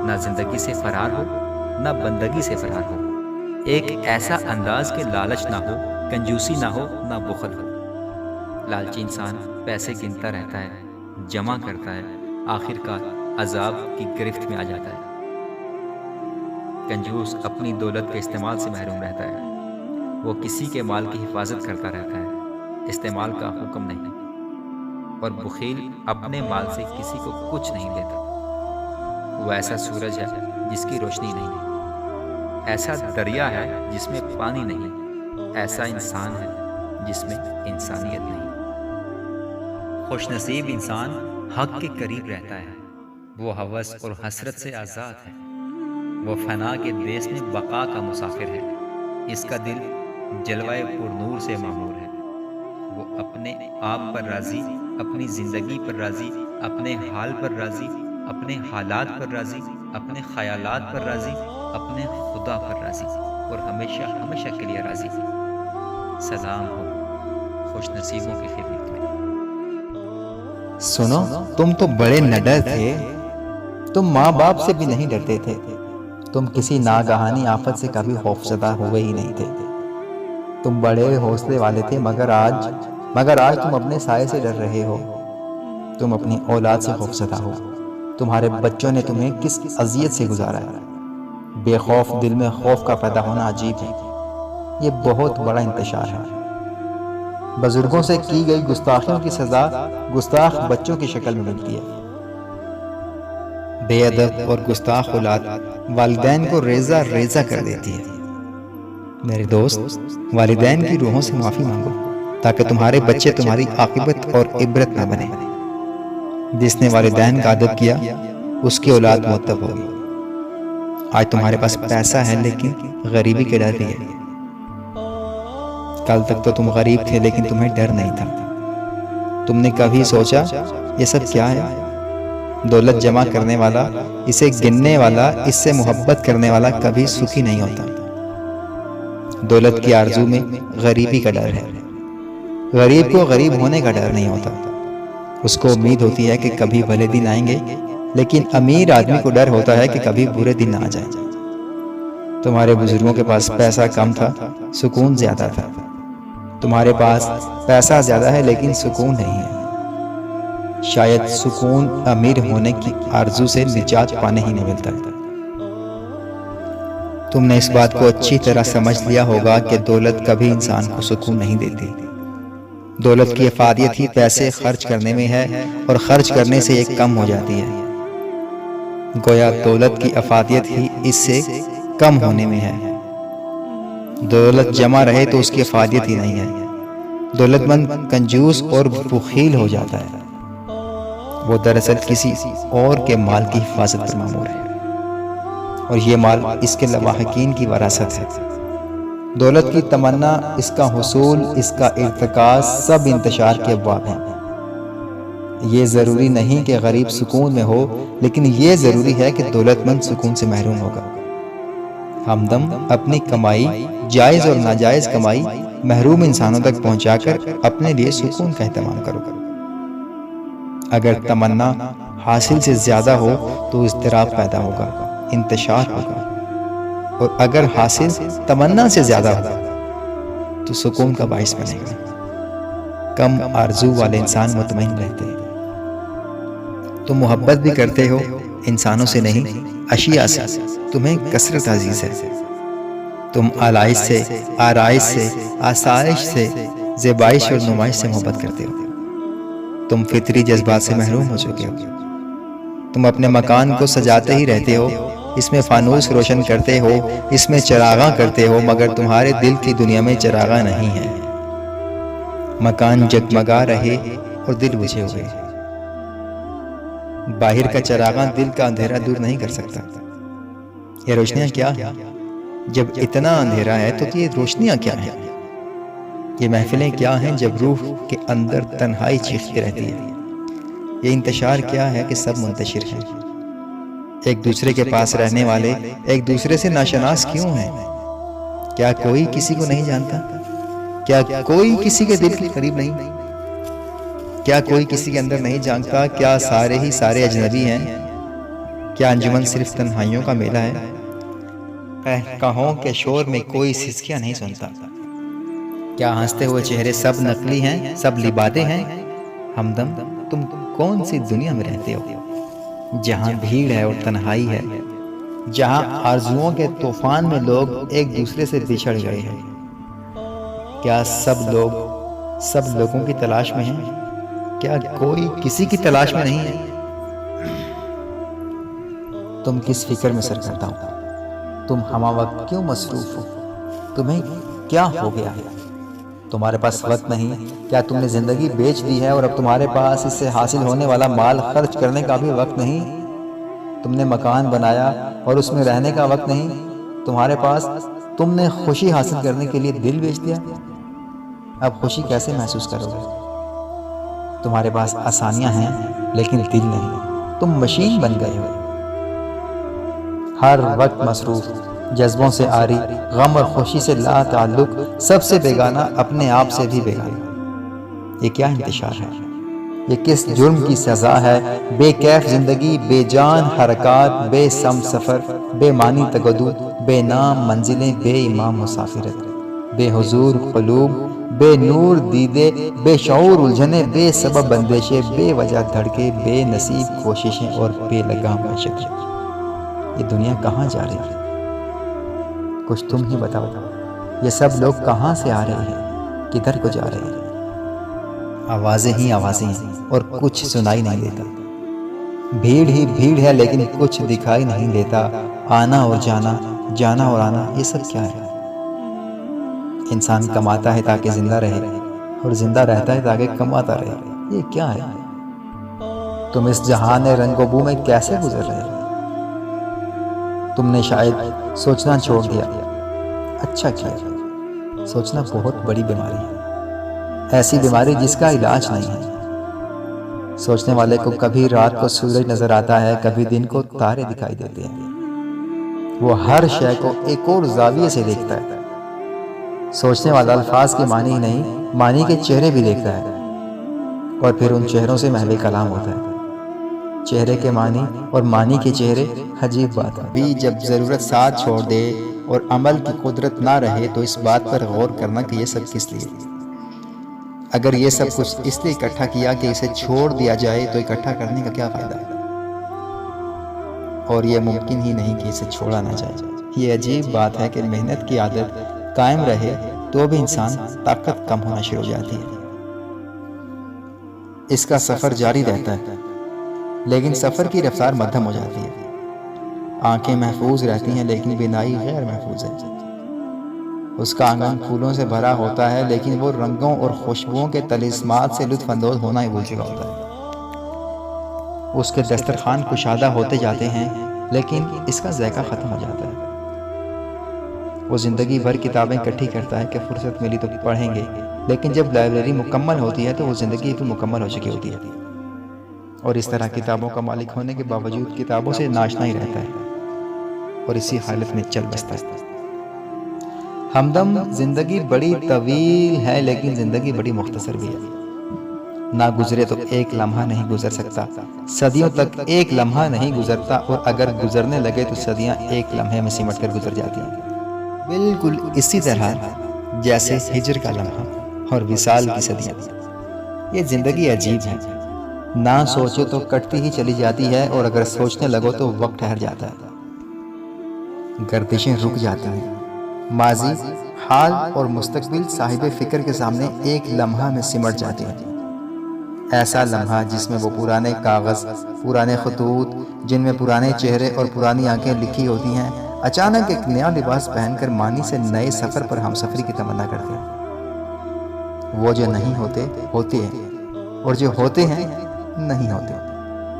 نہ زندگی سے فرار ہو نہ بندگی سے فرار ہو، ایک ایسا انداز کہ لالچ نہ ہو، کنجوسی نہ ہو، نہ بخل ہو۔ لالچی انسان پیسے گنتا رہتا ہے، جمع کرتا ہے، آخر کار عذاب کی گرفت میں آ جاتا ہے۔ کنجوس اپنی دولت کے استعمال سے محروم رہتا ہے، وہ کسی کے مال کی حفاظت کرتا رہتا ہے، استعمال کا حکم نہیں، اور بخیل اپنے مال سے کسی کو کچھ نہیں دیتا۔ وہ ایسا سورج ہے جس کی روشنی نہیں، ایسا دریا ہے جس میں پانی نہیں، ایسا انسان ہے جس میں انسانیت نہیں۔ خوش نصیب انسان حق کے قریب رہتا ہے، وہ ہوس اور حسرت سے آزاد ہے، وہ فنا کے دیس میں بقا کا مسافر ہے، اس کا دل جلوہ پر نور سے معمور ہے، وہ اپنے آپ پر راضی، اپنی زندگی پر راضی، اپنے حال پر راضی، اپنے حالات پر راضی، اپنے خیالات پر راضی، اپنے خدا پر راضی، اور ہمیشہ ہمیشہ کے لیے راضی۔ سلام ہو خوش نصیبوں کی خدمت میں۔ سنو، تم تو بڑے نڈر تھے، تم ماں باپ سے بھی نہیں ڈرتے تھے، تم کسی ناگہانی آفت سے کبھی خوفزدہ ہوئے ہی نہیں تھے، تم بڑے حوصلے والے تھے، مگر آج تم اپنے سائے سے ڈر رہے ہو، تم اپنی اولاد سے خوفزدہ ہو، تمہارے بچوں نے تمہیں کس اذیت سے گزارا ہے۔ بے خوف دل میں خوف کا پیدا ہونا عجیب ہے، یہ بہت بڑا انتشار ہے۔ بزرگوں سے کی گئی گستاخیوں کی سزا گستاخ بچوں کی شکل میں ملتی ہے۔ بے ادب اور گستاخ اولاد والدین کو ریزہ ریزہ کر دیتی ہے۔ میرے دوست، والدین کی روحوں سے معافی مانگو تاکہ تمہارے بچے تمہاری عاقبت اور عبرت نہ بنے۔ جس نے والدین کا ادب کیا اس کی اولاد مؤدب ہوگی۔ آج تمہارے پاس پیسہ ہے لیکن غریبی کے ڈر بھی ہے۔ کل تک تو تم غریب تھے لیکن تمہیں ڈر نہیں تھا۔ تم نے کبھی سوچا یہ سب کیا ہے؟ دولت جمع کرنے والا، اسے گننے والا، اس سے محبت کرنے والا کبھی سکھی نہیں ہوتا۔ دولت کی آرزو میں غریبی کا ڈر ہے۔ غریب کو غریب ہونے کا ڈر نہیں ہوتا، اس کو امید ہوتی ہے کہ کبھی بھلے دن آئیں گے، لیکن امیر آدمی کو ڈر ہوتا ہے کہ کبھی برے دن نہ آ جائیں۔ تمہارے بزرگوں کے پاس پیسہ کم تھا، سکون زیادہ تھا۔ تمہارے پاس پیسہ زیادہ ہے لیکن سکون نہیں ہے۔ شاید سکون امیر ہونے کی آرزو سے نجات پانے ہی نہیں ملتا۔ تم نے اس بات کو اچھی طرح سمجھ لیا ہوگا کہ دولت کبھی انسان کو سکون نہیں دیتی۔ دولت کی افادیت ہی پیسے خرچ کرنے میں ہے، اور خرچ کرنے سے یہ کم ہو جاتی ہے۔ گویا دولت کی افادیت ہی اس سے کم ہونے میں ہے۔ دولت جمع رہے تو اس کی افادیت ہی نہیں ہے۔ دولت مند کنجوس اور بخیل ہو جاتا ہے، وہ دراصل کسی اور کے مال کی حفاظت پر مامور ہے، اور یہ مال اس کے لواحقین کی وراثت ہے۔ دولت کی تمنا، اس کا حصول، اس کا ارتکاز سب انتشار کے ابواب ہیں۔ یہ ضروری نہیں کہ غریب سکون میں ہو، لیکن یہ ضروری ہے کہ دولت مند سکون سے محروم ہوگا۔ ہمدم اپنی کمائی، جائز اور ناجائز کمائی، محروم انسانوں تک پہنچا کر اپنے لیے سکون کا اہتمام کرو۔ اگر تمنا حاصل سے زیادہ ہو تو اضطراب پیدا ہوگا، انتشار ہوگا، اور اگر حاصل تمنا سے زیادہ ہو تو سکون کا باعث بنے گا۔ کم آرزو والے انسان مطمئن رہتے ہیں۔ تم محبت بھی کرتے ہو، انسانوں سے نہیں، اشیاء سے۔ تمہیں کثرت عزیز ہے۔ تم آلائش سے، آرائش سے، آسائش سے، زیبائش اور نمائش سے محبت کرتے ہو۔ تم فطری جذبات سے محروم ہو چکے ہو۔ تم اپنے مکان کو سجاتے ہی رہتے ہو، اس میں فانوس روشن کرتے ہو، اس میں چراغاں کرتے ہو، مگر تمہارے دل کی دنیا میں چراغاں نہیں ہے۔ مکان جگمگا رہے اور دل بجھے ہوئے۔ باہر کا چراغاں دل کا اندھیرا دور نہیں کر سکتا۔ یہ روشنیاں کیا ہیں؟ جب اتنا اندھیرا ہے تو یہ روشنیاں کیا ہیں؟ یہ محفلیں کیا ہیں جب روح کے اندر تنہائی چیختی رہتی ہے؟ یہ انتشار کیا ہے کہ سب منتشر ہیں؟ ایک دوسرے کے پاس رہنے والے ایک دوسرے سے ناشناس کیوں ہیں؟ کیا کوئی کسی کو نہیں جانتا؟ کیا کوئی کسی کے دل کے قریب نہیں؟ کیا کوئی کسی کے اندر نہیں جانتا؟ کیا سارے ہی سارے اجنبی ہیں؟ کیا انجمن صرف تنہائیوں کا میلہ ہے؟ قہقہوں کے شور میں کوئی سسکیاں نہیں سنتا؟ کیا ہنستے ہوئے چہرے سب نقلی ہیں، سب لبادے ہیں؟ ہمدم تم کون سی دنیا میں رہتے ہو جہاں بھیڑ ہے اور تنہائی ہے، جہاں آرزوؤں کے طوفان میں لوگ ایک دوسرے سے بچھڑ گئے ہیں؟ کیا سب لوگوں کی تلاش میں ہیں؟ کیا کوئی کسی کی تلاش میں نہیں ہے؟ تم کس فکر میں سر کرتا ہو؟ تم ہمہ وقت کیوں مصروف ہو؟ تمہیں کیا ہو گیا ہے؟ تمہارے پاس وقت نہیں؟ کیا تم نے زندگی بیچ دی ہے اور اب تمہارے پاس اس سے حاصل ہونے والا مال خرچ کرنے کا بھی وقت نہیں؟ تم نے مکان بنایا اور اس میں رہنے کا وقت نہیں تمہارے پاس؟ تم نے خوشی حاصل کرنے کے لیے دل بیچ دیا؟ اب خوشی کیسے محسوس کرو گے؟ تمہارے پاس آسانیاں ہیں لیکن دل نہیں، تم مشین بن گئے ہو، ہر وقت مصروف، جذبوں سے عاری، غم اور خوشی سے لا تعلق، سب سے بیگانہ، اپنے آپ سے بھی بیگانہ۔ یہ کیا انتشار ہے؟ یہ کس جرم کی سزا ہے؟ بے کیف زندگی، بے جان حرکات، بے سم سفر، بے معنی تگدو، بے نام منزلیں، بے امام مسافرت، بے حضور قلوب، بے نور دیدے، بے شعور الجھنے، بے سبب بندشیں، بے وجہ دھڑکے، بے نصیب کوششیں اور بے لگام معیشتیں۔ یہ دنیا کہاں جا رہی ہے؟ کچھ تم ہی بتاؤ، یہ سب لوگ کہاں سے آ رہے ہیں؟ کدھر کو جا رہے ہیں؟ آوازیں ہی آوازیں ہیں اور کچھ سنائی نہیں دیتا، بھیڑ ہی بھیڑ ہے لیکن کچھ دکھائی نہیں دیتا، آنا اور جانا، جانا اور آنا، یہ سب کیا ہے؟ انسان کماتا ہے تاکہ زندہ رہے اور زندہ رہتا ہے تاکہ کماتا رہے، یہ کیا ہے؟ تم اس جہان رنگ و بو میں کیسے گزر رہے ہو؟ تم نے شاید سوچنا چھوڑ دیا، اچھا کیا، سوچنا بہت بڑی بیماری ہے، ایسی بیماری جس کا علاج نہیں ہے۔ سوچنے والے کو کبھی رات کو سورج نظر آتا ہے، کبھی دن کو تارے دکھائی دیتے ہیں، وہ ہر شے کو ایک اور زاویے سے دیکھتا ہے۔ سوچنے والا الفاظ کے معنی ہی نہیں، معنی کے چہرے بھی دیکھتا ہے، اور پھر ان چہروں سے محو کلام ہوتا ہے۔ چہرے کے معنی اور معنی کے چہرے، عجیب بات ہے۔ بھی جب ضرورت ساتھ چھوڑ دے اور عمل کی قدرت نہ رہے تو اس بات پر غور کرنا کہ یہ سب کس لیے؟ اگر یہ سب کچھ اس لیے اکٹھا کیا کہ اسے چھوڑ دیا جائے تو اکٹھا کرنے کا کیا فائدہ ہے؟ اور یہ ممکن ہی نہیں کہ اسے چھوڑا نہ جائے۔ یہ عجیب بات ہے کہ محنت کی عادت قائم رہے تو بھی انسان طاقت کم ہونا شروع ہو جاتی ہے۔ اس کا سفر جاری رہتا ہے لیکن سفر کی رفتار مدھم ہو جاتی ہے۔ آنکھیں محفوظ رہتی ہیں لیکن بینائی غیر محفوظ ہے۔ اس کا آنگن پھولوں سے بھرا ہوتا ہے لیکن وہ رنگوں اور خوشبوؤں کے طلسمات سے لطف اندوز ہونا ہی بھول چکا ہوتا ہے۔ اس کے دسترخوان کشادہ ہوتے جاتے ہیں لیکن اس کا ذائقہ ختم ہو جاتا ہے۔ وہ زندگی بھر کتابیں اکٹھی کرتا ہے کہ فرصت ملی تو پڑھیں گے، لیکن جب لائبریری مکمل ہوتی ہے تو وہ زندگی بھی مکمل ہو چکی ہوتی ہے، اور اس طرح کتابوں کا مالک ہونے کے باوجود کتابوں سے ناشنا ہی رہتا ہے اور اسی حالت میں چل بستا ہے۔ ہمدم زندگی بڑی طویل ہے لیکن زندگی بڑی مختصر بھی ہے۔ نہ گزرے تو ایک لمحہ نہیں گزر سکتا، صدیوں تک ایک لمحہ نہیں گزرتا، اور اگر گزرنے لگے تو صدیاں ایک لمحے میں سمٹ کر گزر جاتی ہیں۔ بالکل اسی طرح جیسے ہجر کا لمحہ اور وصال کی صدیاں۔ یہ زندگی عجیب ہے، نہ سوچو تو کٹتی ہی چلی جاتی ہے، اور اگر سوچنے لگو تو وقت ٹھہر جاتا ہے، گردشیں رک جاتی ہیں۔ ماضی، حال اور مستقبل صاحب فکر کے سامنے ایک لمحہ میں سمٹ جاتے ہیں۔ ایسا لمحہ جس میں وہ پرانے کاغذ، پرانے خطوط، جن میں پرانے چہرے اور پرانی آنکھیں لکھی ہوتی ہیں، اچانک ایک نیا لباس پہن کر مانی سے نئے سفر پر ہم سفری کی تمنا کرتے ہیں۔ وہ جو نہیں ہوتے ہوتے ہیں، اور جو ہوتے ہیں نہیں ہوتے،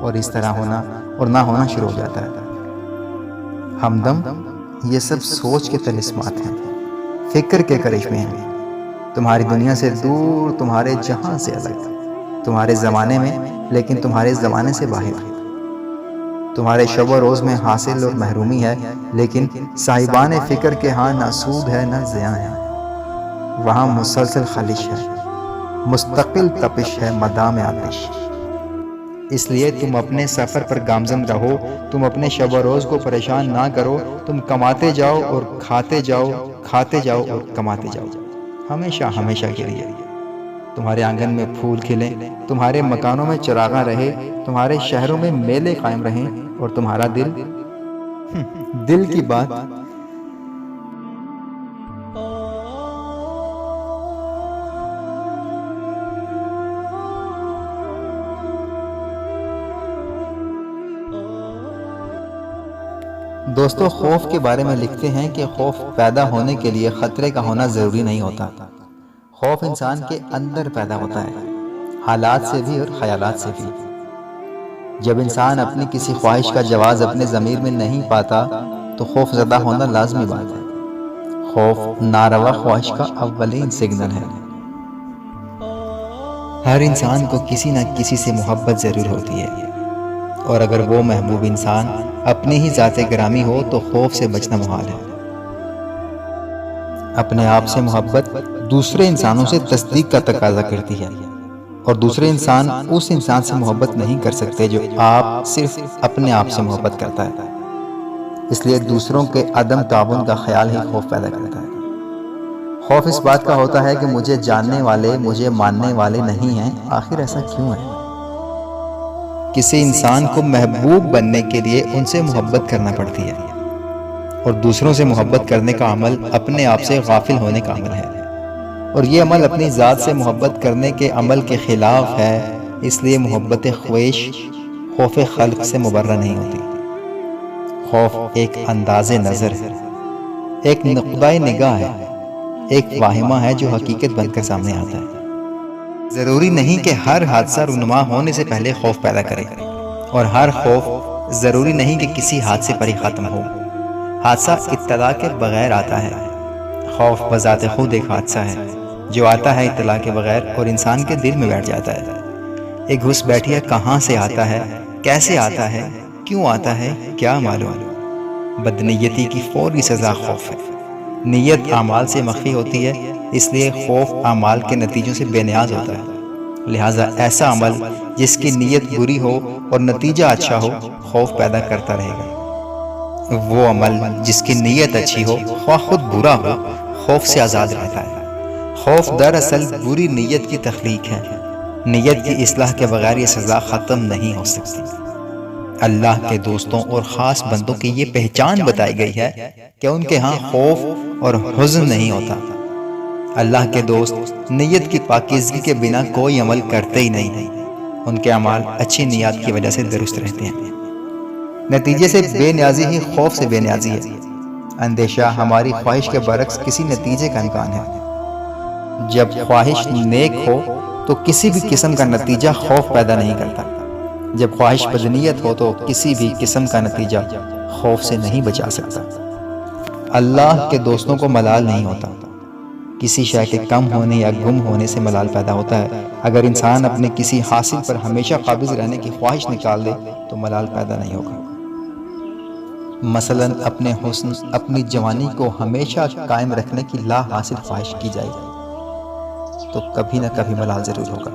اور اس طرح ہونا اور نہ ہونا شروع ہو جاتا ہے۔ ہمدم یہ سب سوچ کے طلسمات ہیں، فکر کے کرشمے ہیں، تمہاری دنیا سے دور، تمہارے جہاں سے الگ، تمہارے زمانے میں لیکن تمہارے زمانے سے باہر، تمہارے شب و روز میں حاصل اور محرومی ہے لیکن صاحبان فکر کے ہاں نہ سود ہے نہ زیاں ہے، وہاں مسلسل خلش ہے، مستقل تپش ہے، مدام آتش۔ اس لیے تم اپنے سفر پر گامزن رہو، تم اپنے شب و روز کو پریشان نہ کرو، تم کماتے جاؤ اور کھاتے جاؤ، کھاتے جاؤ اور کماتے جاؤ، ہمیشہ ہمیشہ کے لیے۔ تمہارے آنگن میں پھول کھلیں، تمہارے مکانوں میں چراغاں رہے، تمہارے شہروں میں میلے قائم رہیں، اور تمہارا دل کی بات دوستو، خوف کے بارے میں لکھتے ہیں کہ خوف پیدا ہونے کے لیے خطرے کا ہونا ضروری نہیں ہوتا۔ خوف انسان کے اندر پیدا ہوتا ہے، حالات سے بھی اور خیالات سے بھی۔ جب انسان اپنی کسی خواہش کا جواز اپنے ضمیر میں نہیں پاتا تو خوف زدہ ہونا لازمی بات ہے۔ خوف ناروا خواہش کا اولین سگنل ہے۔ ہر انسان کو کسی نہ کسی سے محبت ضرور ہوتی ہے، اور اگر وہ محبوب انسان اپنی ہی ذات گرامی ہو تو خوف سے بچنا محال ہے۔ اپنے آپ سے محبت دوسرے انسانوں سے تصدیق کا تقاضا کرتی ہے، اور دوسرے انسان اس انسان سے محبت نہیں کر سکتے جو آپ صرف اپنے آپ سے محبت کرتا ہے۔ اس لیے دوسروں کے عدم تعاون کا خیال ہی خوف پیدا کرتا ہے۔ خوف اس بات کا ہوتا ہے کہ مجھے جاننے والے مجھے ماننے والے نہیں ہیں، آخر ایسا کیوں ہے؟ کسی انسان کو محبوب بننے کے لیے ان سے محبت کرنا پڑتی ہے، اور دوسروں سے محبت کرنے کا عمل اپنے آپ سے غافل ہونے کا عمل ہے، اور یہ عمل اپنی ذات سے محبت کرنے کے عمل کے خلاف ہے۔ اس لیے محبت خواہش خوف خلق سے مبرہ نہیں ہوتی۔ خوف ایک انداز نظر ہے، ایک نقطہ نگاہ ہے، ایک واہمہ ہے جو حقیقت بن کر سامنے آتا ہے۔ ضروری نہیں کہ ہر حادثہ رونما ہونے سے پہلے خوف پیدا کرے، اور ہر خوف ضروری نہیں کہ کسی حادثے پر ہی ختم ہو۔ حادثہ اطلاع کے بغیر آتا ہے۔ خوف بذات خود ایک حادثہ ہے جو آتا ہے اطلاع کے بغیر اور انسان کے دل میں بیٹھ جاتا ہے۔ ایک گھس بیٹھیا کہاں سے آتا ہے، کیسے آتا ہے، کیوں آتا ہے، کیا معلوم؟ بدنیتی کی فوری سزا خوف ہے۔ نیت اعمال سے مخفی ہوتی ہے، اس لیے خوف اعمال کے نتیجوں سے بے نیاز ہوتا ہے۔ لہٰذا ایسا عمل جس کی نیت بری ہو اور نتیجہ اچھا ہو، خوف پیدا کرتا رہے گا۔ وہ عمل جس کی نیت اچھی ہو، خواہ خود برا ہو، خوف سے آزاد رہتا ہے۔ خوف دراصل بری نیت کی تخلیق ہے۔ نیت کی اصلاح کے بغیر یہ سزا ختم نہیں ہو سکتی۔ اللہ کے دوستوں اور خاص بندوں کی یہ پہچان بتائی گئی ہے کہ ان کے ہاں خوف اور حزن نہیں ہوتا۔ اللہ کے دوست نیت کی پاکیزگی کے بنا کوئی عمل کرتے ہی نہیں۔ ان کے اعمال اچھی نیات کی وجہ سے درست رہتے ہیں۔ نتیجے سے بے نیازی ہی خوف سے بے نیازی ہے۔ اندیشہ ہماری خواہش کے برعکس کسی نتیجے کا امکان ہے۔ جب خواہش نیک ہو تو کسی بھی قسم کا نتیجہ خوف پیدا نہیں کرتا۔ جب خواہش بدنیت ہو تو کسی بھی قسم کا نتیجہ خوف سے نہیں بچا سکتا۔ اللہ کے دوستوں کو ملال نہیں ہوتا۔ کسی شے کے کم ہونے یا گم ہونے سے ملال پیدا ہوتا ہے۔ اگر انسان اپنے کسی حاصل پر ہمیشہ قابض رہنے کی خواہش نکال دے تو ملال پیدا نہیں ہوگا۔ مثلاً اپنے حسن، اپنی جوانی کو ہمیشہ قائم رکھنے کی لا حاصل خواہش کی جائے تو کبھی نہ کبھی ملال ضرور ہوگا۔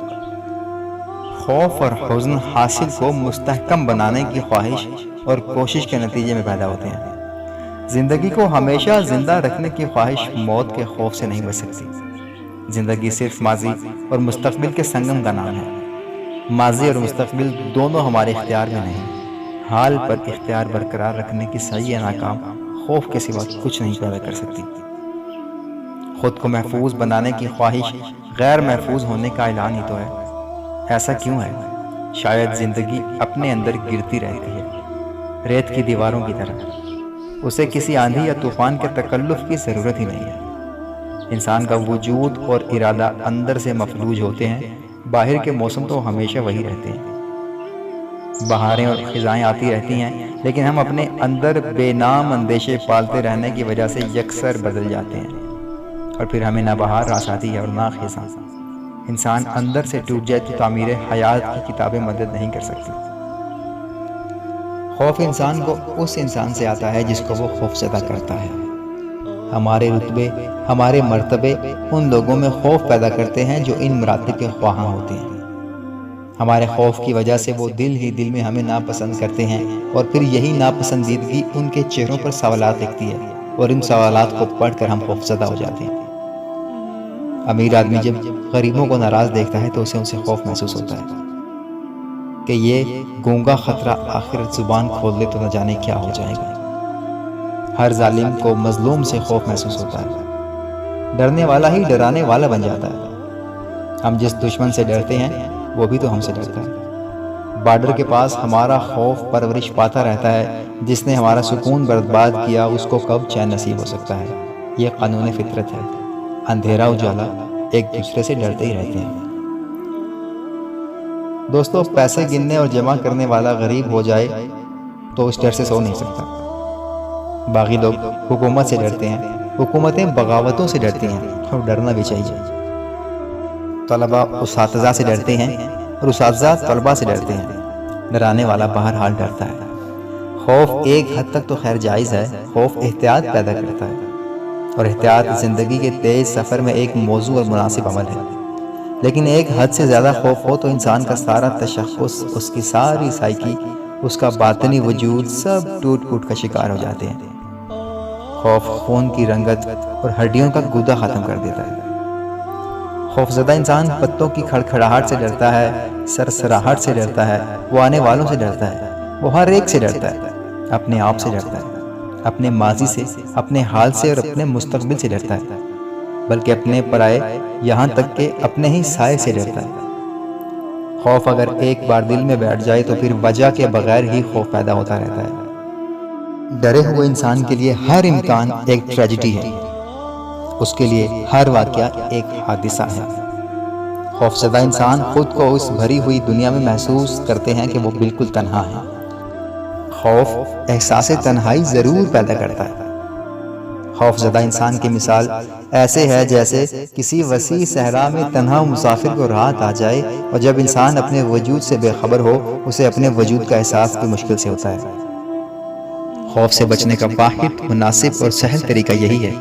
خوف اور حزن حاصل کو مستحکم بنانے کی خواہش اور کوشش کے نتیجے میں پیدا ہوتے ہیں۔ زندگی کو ہمیشہ زندہ رکھنے کی خواہش موت کے خوف سے نہیں بچ سکتی۔ زندگی صرف ماضی اور مستقبل کے سنگم کا نام ہے۔ ماضی اور مستقبل دونوں ہمارے اختیار میں نہیں۔ حال پر اختیار برقرار رکھنے کی صحیح ناکام خوف کے سوا کچھ نہیں پیدا کر سکتی۔ خود کو محفوظ بنانے کی خواہش غیر محفوظ ہونے کا اعلان ہی تو ہے۔ ایسا کیوں ہے؟ شاید زندگی اپنے اندر گرتی رہتی ہے، ریت کی دیواروں کی طرح۔ اسے کسی آندھی یا طوفان کے تکلف کی ضرورت ہی نہیں ہے۔ انسان کا وجود اور ارادہ اندر سے مفلوج ہوتے ہیں، باہر کے موسم تو ہمیشہ وہی رہتے ہیں۔ بہاریں اور خزائیں آتی رہتی ہیں، لیکن ہم اپنے اندر بے نام اندیشے پالتے رہنے کی وجہ سے یکسر بدل جاتے ہیں، اور پھر ہمیں نہ بہار راس آتی ہے اور نہ خزاں۔ انسان اندر سے ٹوٹ جائے تو تعمیر حیات کی کتابیں مدد نہیں کر سکتی۔ خوف انسان کو اس انسان سے آتا ہے جس کو وہ خوف زدہ کرتا ہے۔ ہمارے رتبے، ہمارے مرتبے ان لوگوں میں خوف پیدا کرتے ہیں جو ان مراتب کے خواہاں ہوتے ہیں۔ ہمارے خوف کی وجہ سے وہ دل ہی دل میں ہمیں ناپسند کرتے ہیں، اور پھر یہی ناپسندیدگی ان کے چہروں پر سوالات لکھتی ہے، اور ان سوالات کو پڑھ کر ہم خوف زدہ ہو جاتے ہیں۔ امیر آدمی جب غریبوں کو ناراض دیکھتا ہے تو اسے ان سے خوف محسوس ہوتا ہے کہ یہ گونگا خطرہ آخر زبان کھول دے تو نہ جانے کیا ہو جائے گا۔ ہر ظالم کو مظلوم سے خوف محسوس ہوتا ہے، ڈرنے والا ہی ڈرانے والا بن جاتا ہے۔ ہم جس دشمن سے ڈرتے ہیں وہ بھی تو ہم سے ڈرتا ہے۔ بارڈر کے پاس ہمارا خوف پرورش پاتا رہتا ہے، جس نے ہمارا سکون برباد کیا اس کو کب چین نصیب ہو سکتا ہے۔ یہ قانون فطرت ہے، اندھیرا اجالا ایک دوسرے سے ڈرتے ہی رہتے ہیں۔ دوستو، پیسے گننے اور جمع کرنے والا غریب ہو جائے تو اس ڈر سے سو نہیں سکتا۔ باغی لوگ حکومت سے ڈرتے ہیں، حکومتیں بغاوتوں سے ڈرتی ہیں، اور ڈرنا بھی چاہیے۔ طلباء اساتذہ سے ڈرتے ہیں اور اساتذہ طلباء سے ڈرتے ہیں۔ ڈرانے والا بہرحال ڈرتا ہے۔ خوف ایک حد تک تو خیر جائز ہے، خوف احتیاط پیدا کرتا ہے، اور احتیاط زندگی کے تیز سفر میں ایک موزوں اور مناسب عمل ہے۔ لیکن ایک حد سے زیادہ خوف ہو تو انسان کا سارا تشخص، اس کی ساری سائیکی، اس کا باطنی وجود سب ٹوٹ پھوٹ کا شکار ہو جاتے ہیں۔ خوف خون کی رنگت اور ہڈیوں کا گودا ختم کر دیتا ہے۔ خوفزدہ انسان پتوں کی کھڑکھڑاہٹ سے ڈرتا ہے، سرسراہٹ سے ڈرتا ہے، وہ آنے والوں سے ڈرتا ہے، وہ ہر ایک سے ڈرتا ہے، اپنے آپ سے ڈرتا ہے، اپنے ماضی سے، اپنے حال سے اور اپنے مستقبل سے ڈرتا ہے، بلکہ اپنے پرائے یہاں تک کہ اپنے ہی سائے سے ڈرتا ہے۔ خوف اگر ایک بار دل میں بیٹھ جائے تو پھر وجہ کے بغیر ہی خوف پیدا ہوتا رہتا ہے۔ ڈرے ہوئے انسان کے لیے ہر امکان ایک ٹریجڈی ہے، اس کے لیے ہر واقعہ ایک حادثہ ہے۔ خوفزدہ انسان خود کو اس بھری ہوئی دنیا میں محسوس کرتے ہیں کہ وہ بالکل تنہا ہے۔ خوف احساس تنہائی ضرور پیدا کرتا ہے۔ خوفزدہ انسان کی مثال ایسے ہے جیسے کسی وسیع صحرا میں تنہا مسافر کو رات آ جائے، اور جب انسان اپنے وجود سے بے خبر ہو اسے اپنے وجود کا احساس بھی مشکل سے ہوتا ہے۔ خوف سے بچنے کا واحد، مناسب اور سہل طریقہ یہی ہے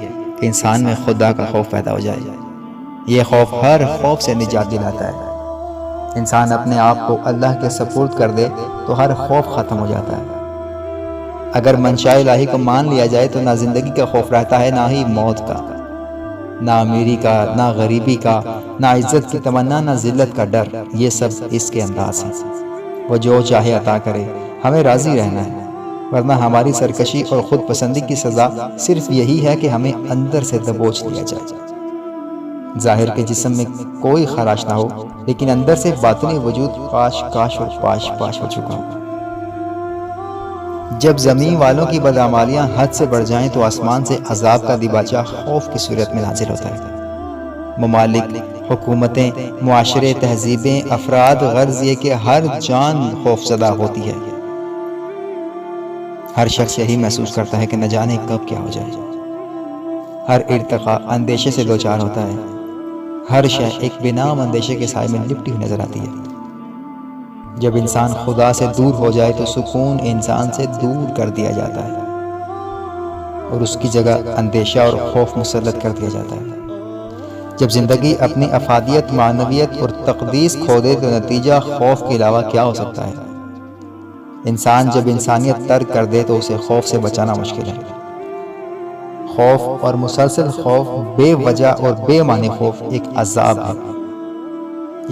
کہ انسان میں خدا کا خوف پیدا ہو جائے۔ یہ خوف ہر خوف سے نجات دلاتا ہے۔ انسان اپنے آپ کو اللہ کے سپرد کر دے تو ہر خوف ختم ہو جاتا ہے۔ اگر منشاء الہی کو مان لیا جائے تو نہ زندگی کا خوف رہتا ہے، نہ ہی موت کا، نہ امیری کا، نہ غریبی کا، نہ عزت کی تمنا، نہ ذلت کا ڈر۔ یہ سب اس کے انداز ہیں۔ وہ جو چاہے عطا کرے، ہمیں راضی رہنا ہے، ورنہ ہماری سرکشی اور خود پسندی کی سزا صرف یہی ہے کہ ہمیں اندر سے دبوچ لیا جائے۔ ظاہر کے جسم میں کوئی خراش نہ ہو، لیکن اندر سے باطنی وجود کاش کاش اور پاش پاش ہو چکا ہو۔ جب زمین والوں کی بدعمالیاں حد سے بڑھ جائیں تو آسمان سے عذاب کا دیباچہ خوف کی صورت میں نازل ہوتا ہے۔ ممالک، حکومتیں، معاشرے، تہذیبیں، افراد، غرض یہ کہ ہر جان خوف زدہ ہوتی ہے۔ ہر شخص یہی محسوس کرتا ہے کہ نہ جانے کب کیا ہو جائے۔ ہر ارتقا اندیشے سے دوچار ہوتا ہے۔ ہر شے ایک بنام اندیشے کے سائے میں لپٹی ہوئی نظر آتی ہے۔ جب انسان خدا سے دور ہو جائے تو سکون انسان سے دور کر دیا جاتا ہے، اور اس کی جگہ اندیشہ اور خوف مسلط کر دیا جاتا ہے۔ جب زندگی اپنی افادیت، معنویت اور تقدیس کھو دے تو نتیجہ خوف کے علاوہ کیا ہو سکتا ہے؟ انسان جب انسانیت ترک کر دے تو اسے خوف سے بچانا مشکل ہے۔ خوف اور مسلسل خوف، بے وجہ اور بے معنی خوف ایک عذاب ہے۔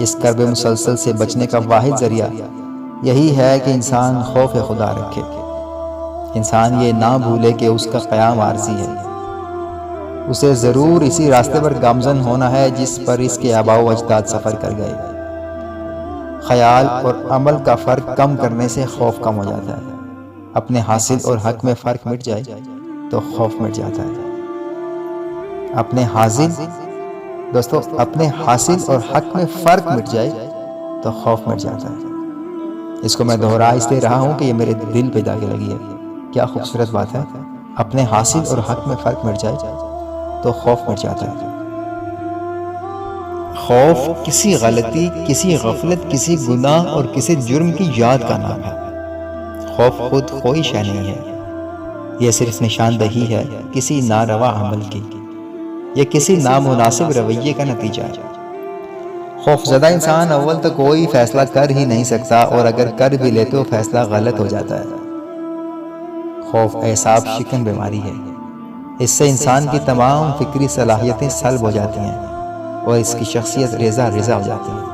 اس کرب مسلسل سے بچنے کا واحد ذریعہ یہی ہے کہ انسان خوف خدا رکھے۔ انسان یہ نہ بھولے کہ اس کا قیام عارضی ہے۔ اسے ضرور اسی راستے پر گامزن ہونا ہے جس پر اس کے آباء و اجداد سفر کر گئے۔ خیال اور عمل کا فرق کم کرنے سے خوف کم ہو جاتا ہے۔ اپنے حاصل اور حق میں فرق مٹ جائے تو خوف مٹ جاتا ہے۔ اپنے حاصل اور حق میں فرق مٹ جائے تو خوف مٹ جاتا ہے۔ اس کو میں دہرا اس لیے رہا ہوں کہ یہ میرے دل پہ جاگے لگی ہے۔ کیا خوبصورت بات ہے، اپنے حاصل اور حق میں فرق مٹ جائے تو خوف مٹ جاتا ہے۔ خوف کسی غلطی، کسی غفلت، کسی گناہ اور کسی جرم کی یاد کا نام ہے۔ خوف خود کوئی شے نہیں ہے، یہ صرف نشاندہی ہے کسی ناروا عمل کی، یہ کسی نامناسب رویے کا نتیجہ ہے۔ خوف زدہ انسان اول تو کوئی فیصلہ کر ہی نہیں سکتا، اور اگر کر بھی لے تو فیصلہ غلط ہو جاتا ہے۔ خوف اعصاب شکن بیماری ہے۔ اس سے انسان کی تمام فکری صلاحیتیں سلب ہو جاتی ہیں، اور اس کی شخصیت ریزہ ریزہ ہو جاتی ہے۔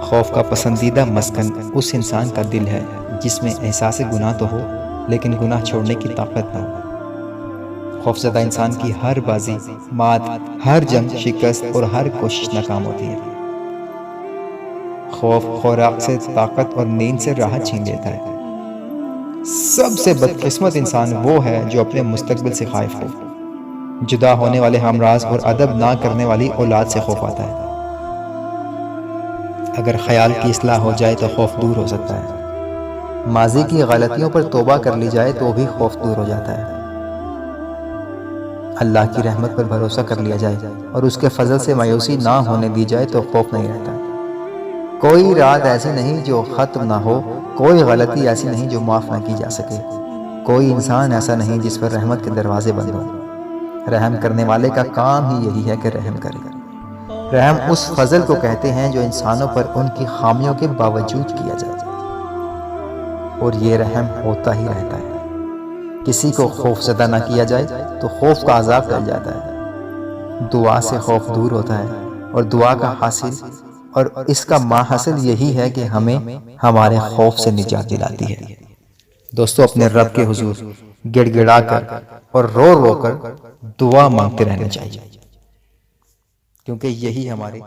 خوف کا پسندیدہ مسکن اس انسان کا دل ہے جس میں احساس گناہ تو ہو لیکن گناہ چھوڑنے کی طاقت نہ ہو۔ خوفزدہ انسان کی ہر بازی، مات، ہر جنگ شکست اور ہر کوشش ناکام ہوتی ہے۔ خوف خوراک سے، طاقت اور نیند سے راحت چھین لیتا ہے۔ سب سے بدقسمت انسان وہ ہے جو اپنے مستقبل سے خائف ہو، جدا ہونے والے ہمراز اور ادب نہ کرنے والی اولاد سے خوف آتا ہے۔ اگر خیال کی اصلاح ہو جائے تو خوف دور ہو سکتا ہے۔ ماضی کی غلطیوں پر توبہ کر لی جائے تو بھی خوف دور ہو جاتا ہے۔ اللہ کی رحمت پر بھروسہ کر لیا جائے اور اس کے فضل سے مایوسی نہ ہونے دی جائے تو خوف نہیں رہتا۔ کوئی رات ایسی نہیں جو ختم نہ ہو، کوئی غلطی ایسی نہیں جو معاف نہ کی جا سکے، کوئی انسان ایسا نہیں جس پر رحمت کے دروازے بند ہوں۔ رحم کرنے والے کا کام ہی یہی ہے کہ رحم کرے۔ رحم اس فضل کو کہتے ہیں جو انسانوں پر ان کی خامیوں کے باوجود کیا جائے، اور یہ رحم ہوتا ہی رہتا ہے۔ کسی کو خوف زدہ نہ کیا جائے تو خوف کا عذاب ٹل جاتا ہے۔ دعا سے خوف دور ہوتا ہے، اور دعا کا حاصل اور اس کا ماحصل یہی ہے کہ ہمیں ہمارے خوف سے نجات دلاتی ہے۔ دوستو، اپنے رب کے حضور گڑ گڑا کر اور رو رو کر دعا مانگتے رہنا چاہیے، کیونکہ یہی ہمارے